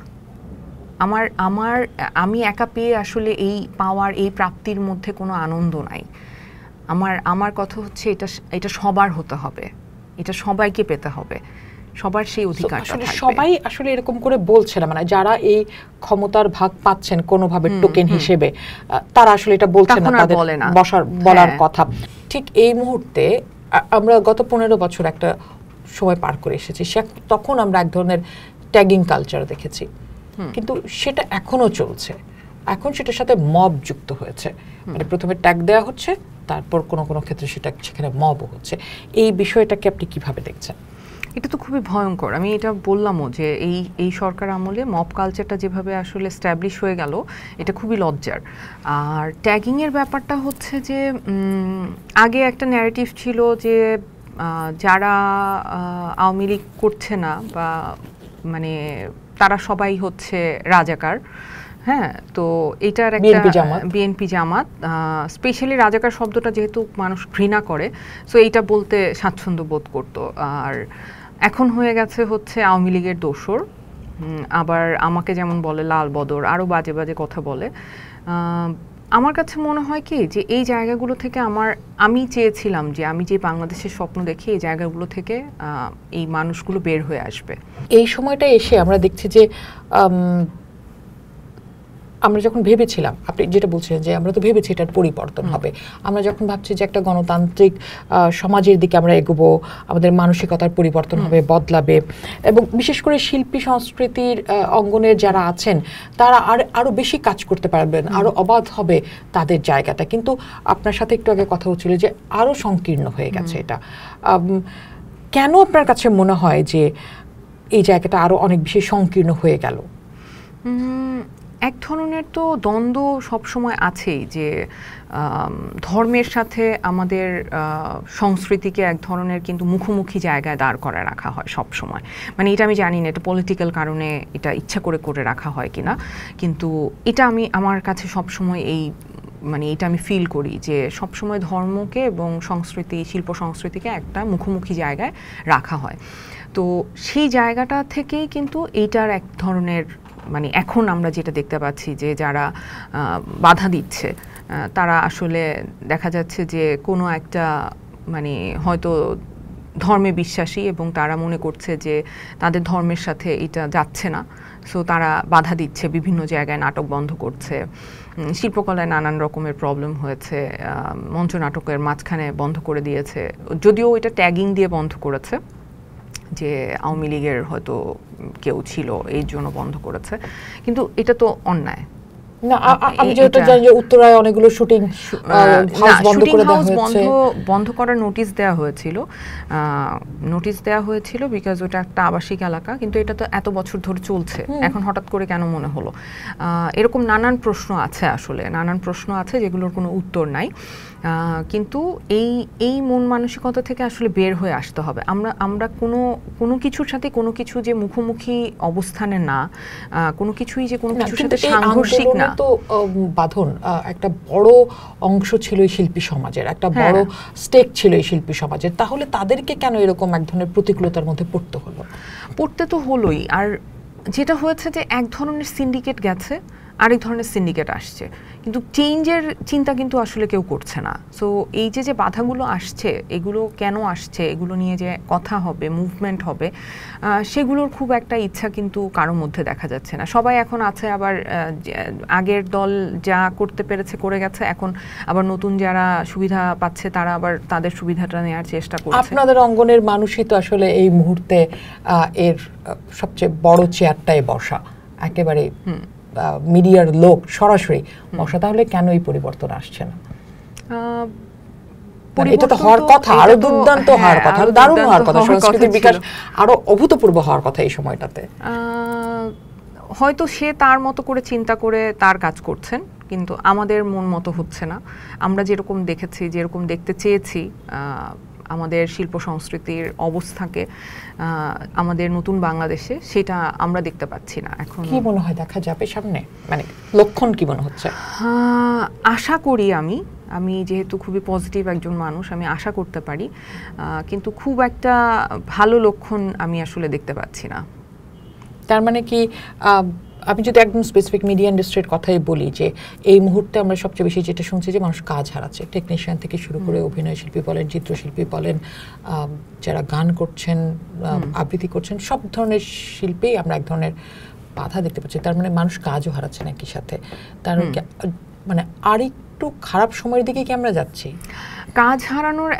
আমি একা পেয়ে আসলে এই পাওয়ার, এই প্রাপ্তির মধ্যে কোনো আনন্দ নাই। আমার কথা হচ্ছে এটা সবার হতে হবে, এটা সবাইকে পেতে হবে। সবার সেই অধিকারটা আসলে থাকবে। সবাই আসলে এরকম করে বলছে না, মানে যারা এই ক্ষমতার ভাগ পাচ্ছেন কোনোভাবে টোকেন হিসেবে, তারা আসলে এটা বলছে না, তাদের বলার কথা। ঠিক এই মুহূর্তে আমরা গত 15 বছর একটা সময় পার করে এসেছি, তখন আমরা এক ধরনের ট্যাগিং কালচার দেখেছি, কিন্তু সেটা এখনো চলছে। এখন সেটার সাথে মব যুক্ত হয়েছে, মানে প্রথমে ট্যাগ দেওয়া হচ্ছে, তারপর কোনো কোনো ক্ষেত্রে সেখানে মবও হচ্ছে। এই বিষয়টাকে আপনি কিভাবে দেখছেন? এটা তো খুবই ভয়ঙ্কর। আমি এটা বললামও যে এই সরকার আমলে মব কালচারটা যেভাবে আসলে এস্টাবলিশ হয়ে গেল, এটা খুবই লজ্জার। আর ট্যাগিংয়ের ব্যাপারটা হচ্ছে যে আগে একটা ন্যারেটিভ ছিল যে যারা আওয়ামী লীগ করছে না বা মানে তারা সবাই হচ্ছে রাজাকার। হ্যাঁ, তো এটার একটা বিএনপি জামাত, স্পেশালি রাজাকার শব্দটা যেহেতু মানুষ ঘৃণা করে, সো এইটা বলতে স্বাচ্ছন্দ্য বোধ করতো। আর এখন হয়ে গেছে হচ্ছে আওয়ামী লীগের দোসর, আবার আমাকে যেমন বলে লাল বদর, আরও বাজে বাজে কথা বলে। আমার কাছে মনে হয় কি যে এই জায়গাগুলো থেকে আমি চেয়েছিলাম যে আমি যে বাংলাদেশের স্বপ্ন দেখি, এই জায়গাগুলো থেকে এই মানুষগুলো বের হয়ে আসবে। এই সময়টা এসে আমরা দেখছি যে আমরা যখন ভেবেছিলাম, আপনি যেটা বলছিলেন যে আমরা তো ভেবেছি এটার পরিবর্তন হবে, আমরা যখন ভাবছি যে একটা গণতান্ত্রিক সমাজের দিকে আমরা এগোবো, আমাদের মানসিকতার পরিবর্তন হবে, বদলাবে, এবং বিশেষ করে শিল্পী সংস্কৃতির অঙ্গনের যারা আছেন তারা আরো বেশি কাজ করতে পারবেন, আরো অবাধ হবে তাদের জায়গাটা। কিন্তু আপনার সাথে একটু আগে কথা হচ্ছিল যে আরো সংকীর্ণ হয়ে গেছে এটা। কেন আপনার কাছে মনে হয় যে এই জায়গাটা আরো অনেক বেশি সংকীর্ণ হয়ে গেল? এক ধরনের তো দ্বন্দ্ব সবসময় আছেই, যে ধর্মের সাথে আমাদের সংস্কৃতিকে এক ধরনের কিন্তু মুখোমুখি জায়গায় দাঁড় করে রাখা হয় সব সময়। মানে এটা আমি জানি না এটা পলিটিক্যাল কারণে এটা ইচ্ছা করে রাখা হয় কিনা, কিন্তু এটা আমার কাছে সবসময় এটা আমি ফিল করি যে সবসময় ধর্মকে এবং শিল্প সংস্কৃতিকে একটা মুখোমুখি জায়গায় রাখা হয়। তো সেই জায়গাটা থেকেই কিন্তু এইটার এক ধরনের এখন আমরা যেটা দেখতে পাচ্ছি যে যারা বাধা দিচ্ছে তারা আসলে দেখা যাচ্ছে যে কোনো একটা হয়তো ধর্মে বিশ্বাসী এবং তারা মনে করছে যে তাদের ধর্মের সাথে এটা যাচ্ছে না, সো তারা বাধা দিচ্ছে, বিভিন্ন জায়গায় নাটক বন্ধ করছে, শিল্পকলায় নানান রকমের প্রবলেম হয়েছে, মঞ্চ নাটকের মাঝখানে বন্ধ করে দিয়েছে, যদিও এটা ট্যাগিং দিয়ে বন্ধ করেছে যে আওয়ামী লীগের হয়তো কেউ ছিল এই জন্য বন্ধ করেছে, কিন্তু এটা তো অন্যায় না। আমি যেটা জানি যে উত্তরায় অনেকগুলো শুটিং হাউস বন্ধ করার নোটিশ দেওয়া হয়েছিল বিকজ ওটা একটা আবাসিক এলাকা, কিন্তু এটা তো এত বছর ধরে চলছে, এখন হঠাৎ করে কেন মনে হলো? এরকম নানান প্রশ্ন আছে যেগুলোর কোনো উত্তর নাই। কিন্তু এই মন মানসিকতা থেকে আসলে বের হয়ে আসতে হবে। আমরা কোনো কিছুর সাথে কোনো কিছু যে মুখোমুখি অবস্থানে না, কোনো কিছুই যে কোনো কিছুর সাথে সাংঘর্ষিক না। তো বাঁধন একটা বড় অংশ ছিল এই শিল্পী সমাজের, একটা বড় স্টেক ছিল এই শিল্পী সমাজের, তাহলে তাদেরকে কেন এরকম এক ধরনের প্রতিকূলতার মধ্যে পড়তে তো হলোই। আর যেটা হয়েছে যে এক ধরনের সিন্ডিকেট গেছে, আরেক ধরনের সিন্ডিকেট আসছে, কিন্তু চেঞ্জের চিন্তা কিন্তু আসলে কেউ করছে না। সো এই যে বাধাগুলো আসছে, এগুলো কেন আসছে, এগুলো নিয়ে যে কথা হবে, মুভমেন্ট হবে, সেগুলোর খুব একটা ইচ্ছা কিন্তু কারোর মধ্যে দেখা যাচ্ছে না। সবাই এখন আছে আবার আগের দল যা করতে পেরেছে করে গেছে, এখন আবার নতুন যারা সুবিধা পাচ্ছে তারা আবার তাদের সুবিধাটা নেওয়ার চেষ্টা করছে। আপনাদের অঙ্গনের মানুষই তো আসলে এই মুহূর্তে এর সবচেয়ে বড় চেয়ারটায় বসা, একেবারে মিডিয়ার লোক সরাসরি বসা, তাহলে কেন এই পরিবর্তন আসছে না? এটা তো হওয়ার কথা, আরো দুর্দান্ত হওয়ার কথা, আরো দারুণ হওয়ার কথা, সংস্কৃতির বিকাশ আরো অভূতপূর্ব হওয়ার কথা এই সময়টাতে। হয়তো সে তার মতো করে চিন্তা করে তার কাজ করছেন, কিন্তু আমাদের মন মতো হচ্ছে না। আমরা যেরকম দেখেছি, যেরকম দেখতে চেয়েছি আমাদের শিল্প সংস্কৃতির অবস্থাকে আমাদের নতুন বাংলাদেশে, সেটা আমরা দেখতে পাচ্ছি না। এখন কি মনে হয় দেখা যাবে সামনে, লক্ষণ কি মনে হচ্ছে? আশা করি আমি যেহেতু খুবই পজিটিভ একজন মানুষ, আমি আশা করতে পারি, কিন্তু খুব একটা ভালো লক্ষণ আমি আসলে দেখতে পাচ্ছি না। তার মানে কি আমি যদি একদম স্পেসিফিক মিডিয়া ইন্ডাস্ট্রির কথাই বলি, যে এই মুহূর্তে আমরা সবচেয়ে বেশি যেটা শুনছি যে মানুষ কাজ হারাচ্ছে, টেকনিশিয়ান থেকে শুরু করে অভিনয় শিল্পী বলেন, চিত্রশিল্পী বলেন, যারা গান করছেন, আবৃত্তি করছেন, সব ধরনের শিল্পেই আমরা এক ধরনের বাধা দেখতে পাচ্ছি। তার মানে মানুষ কাজও হারাচ্ছে একই সাথে। তার মানে আরেকটু খারাপ সময়ের দিকে কি আমরা যাচ্ছি? কাজ হারানোর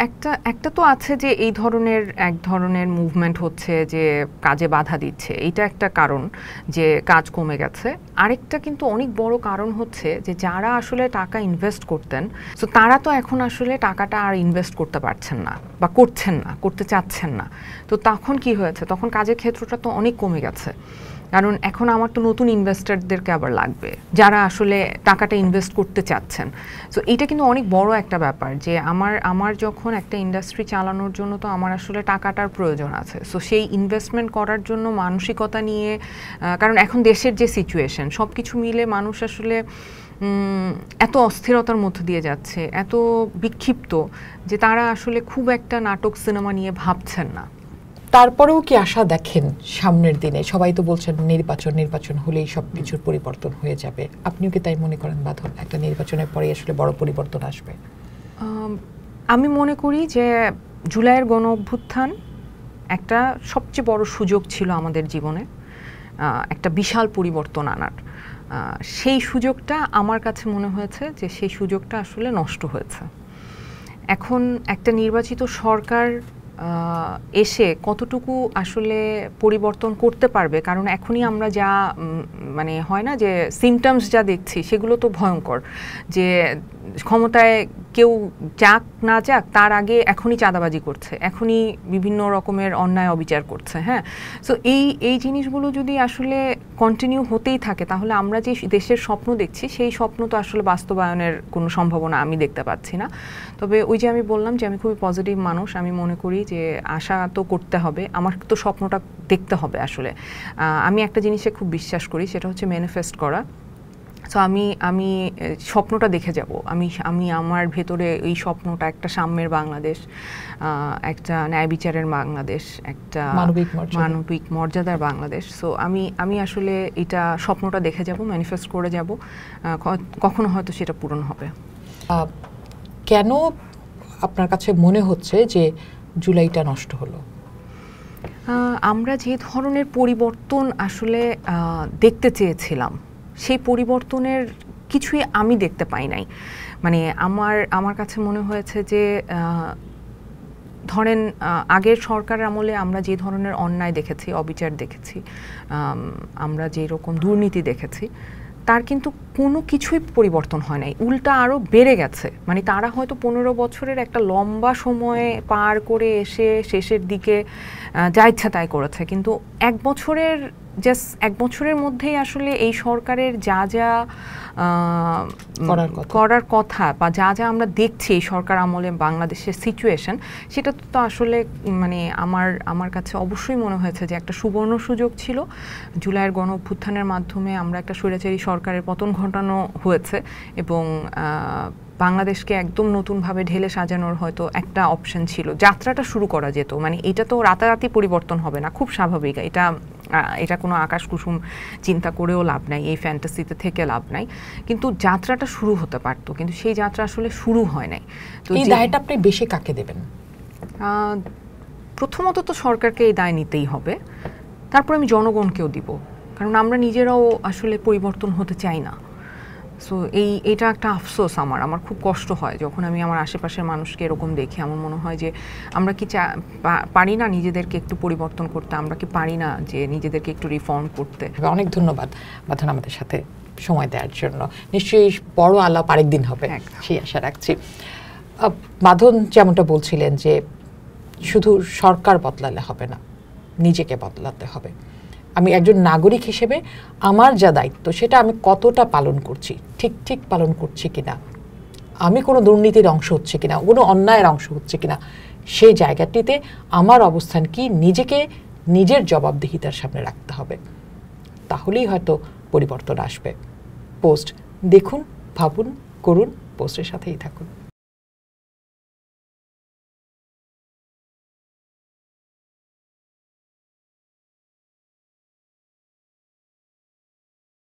একটা তো আছে যে এই ধরনের এক ধরনের মুভমেন্ট হচ্ছে যে কাজে বাধা দিচ্ছে, এটা একটা কারণ যে কাজ কমে গেছে। আরেকটা কিন্তু অনেক বড় কারণ হচ্ছে যে যারা আসলে টাকা ইনভেস্ট করতেন, তো তারা তো এখন আসলে টাকাটা আর ইনভেস্ট করতে পারছেন না বা করছেন না, করতে চাচ্ছেন না। তো তখন কি হয়েছে, তখন কাজের ক্ষেত্রটা তো অনেক কমে গেছে। কারণ এখন আমার তো নতুন ইনভেস্টরদেরকে আবার লাগবে যারা আসলে টাকাটা ইনভেস্ট করতে চাচ্ছেন। সো এটা কিন্তু অনেক বড় একটা ব্যাপার যে আমার যখন একটা ইন্ডাস্ট্রি চালানোর জন্য তো আমার আসলে টাকাটার প্রয়োজন আছে। সো সেই ইনভেস্টমেন্ট করার জন্য মানসিকতা নিয়ে, কারণ এখন দেশের যে সিচুয়েশন সব কিছু মিলে মানুষ আসলে এত অস্থিরতার মধ্য দিয়ে যাচ্ছে, এত বিক্ষিপ্ত যে তারা আসলে খুব একটা নাটক সিনেমা নিয়ে ভাবছেন না। তারপরেও কি আশা দেখেন সামনের দিনে? সবাই তো বলছেন নির্বাচন হলেই সব কিছুর পরিবর্তন হয়ে যাবে। আপনিও কি তাই মনে করেন বাঁধন, একটা নির্বাচনের পরে আসলে বড় পরিবর্তন আসবে? আমি মনে করি যে জুলাইয়ের গণ অভ্যুত্থান একটা সবচেয়ে বড় সুযোগ ছিল আমাদের জীবনে, একটা বিশাল পরিবর্তন আনার। সেই সুযোগটা আমার কাছে মনে হয়েছে যে সেই সুযোগটা আসলে নষ্ট হয়েছে। এখন একটা নির্বাচিত সরকার এসে কতটুকু আসলে পরিবর্তন করতে পারবে, কারণ এখনই আমরা যা মানে হয় না যে সিমটমস যা দেখছি সেগুলো তো ভয়ঙ্কর। যে ক্ষমতায় কেউ যাক না যাক তার আগে এখনই চাঁদাবাজি করছে, এখনই বিভিন্ন রকমের অন্যায় অবিচার করছে। হ্যাঁ, সো এই জিনিসগুলো যদি আসলে কন্টিনিউ হতেই থাকে তাহলে আমরা যে দেশের স্বপ্ন দেখছি সেই স্বপ্ন তো আসলে বাস্তবায়নের কোনো সম্ভাবনা আমি দেখতে পাচ্ছি না। তবে ওই যে আমি বললাম যে আমি খুবই পজিটিভ মানুষ, আমি মনে করি যে আশা তো করতে হবে, আমার তো স্বপ্নটা দেখতে হবে। আসলে আমি একটা জিনিসে খুব বিশ্বাস করি, সেটা হচ্ছে ম্যানিফেস্ট করা। সো আমি স্বপ্নটা দেখে যাব, আমি আমার ভেতরে এই স্বপ্নটা, একটা সাম্যের বাংলাদেশ, একটা ন্যায় বিচারের বাংলাদেশ, একটা মানবিক মর্যাদার বাংলাদেশ। সো আমি আসলে এটা স্বপ্নটা দেখে যাব, ম্যানিফেস্ট করে যাব, কখনো হয়তো সেটা পূরণ হবে। কেন আপনার কাছে মনে হচ্ছে যে জুলাইটা নষ্ট হলো? আমরা যে ধরনের পরিবর্তন আসলে দেখতে চেয়েছিলাম সেই পরিবর্তনের কিছুই আমি দেখতে পাই নাই। মানে আমার কাছে মনে হয়েছে যে ধরেন আগের সরকারের আমলে আমরা যে ধরনের অন্যায় দেখেছি, অবিচার দেখেছি, আমরা যে রকম দুর্নীতি দেখেছি, তার কিন্তু কোনো কিছুই পরিবর্তন হয় নাই, উল্টা আরও বেড়ে গেছে। মানে তারা হয়তো 15 বছরের একটা লম্বা সময় পার করে এসে শেষের দিকে যা ইচ্ছা তাই করেছে, কিন্তু এক বছরের মধ্যেই আসলে এই সরকারের যা যা করার কথা বা যা যা আমরা দেখছি এই সরকার আমলে বাংলাদেশের সিচুয়েশন, সেটা তো আসলে মানে আমার কাছে অবশ্যই মনে হয়েছে যে একটা সুবর্ণ সুযোগ ছিল। জুলাইয়ের গণ অভ্যুত্থানের মাধ্যমে আমরা একটা স্বৈরাচারী সরকারের পতন ঘটানো হয়েছে এবং বাংলাদেশকে একদম নতুনভাবে ঢেলে সাজানোর হয়তো একটা অপশন ছিল, যাত্রাটা শুরু করা যেত। মানে এটা তো রাতারাতি পরিবর্তন হবে না, খুব স্বাভাবিক। এটা কোনো আকাশ কুসুম চিন্তা করেও লাভ নাই, এই ফ্যান্টাসিতে থেকে লাভ নাই, কিন্তু যাত্রাটা শুরু হতে পারতো, কিন্তু সেই যাত্রা আসলে শুরু হয় নাই। তো এই দায়টা আপনি বেশি কাকে দেবেন? প্রথমত তো সরকারকে এই দায় নিতেই হবে, তারপর আমি জনগণকেও দিব, কারণ আমরা নিজেরাও আসলে পরিবর্তন হতে চাই না। সো এটা একটা আফসোস, আমার খুব কষ্ট হয় যখন আমি আমার আশেপাশের মানুষকে এরকম দেখি। আমার মনে হয় যে আমরা কি পারি না নিজেদেরকে একটু পরিবর্তন করতে, আমরা কি পারি না যে নিজেদেরকে একটু রিফর্ম করতে। অনেক ধন্যবাদ বাঁধন আমাদের সাথে সময় দেওয়ার জন্য। নিশ্চয়ই বড় আলাপ আরেকদিন হবে, সেই আশা রাখছি। বাঁধন যেমনটা বলছিলেন যে শুধু সরকার বদলালে হবে না, নিজেকে বদলাতে হবে। আমি একজন নাগরিক হিসেবে আমার যা দায়িত্ব সেটা আমি কতটা পালন করছি, ঠিক পালন করছি কিনা, আমি কোনো দুর্নীতির অংশ হচ্ছে কিনা, কোনো অন্যায়ের অংশ হচ্ছে কিনা, সেই জায়গাটিতে আমার অবস্থান কি, নিজেকে নিজের জবাবদিহিতার সামনে রাখতে হবে। তাহলেই হয়তো পরিবর্তন আসবে। পোস্ট দেখুন, ভাবুন, করুন, পোস্টের সাথেই থাকুন।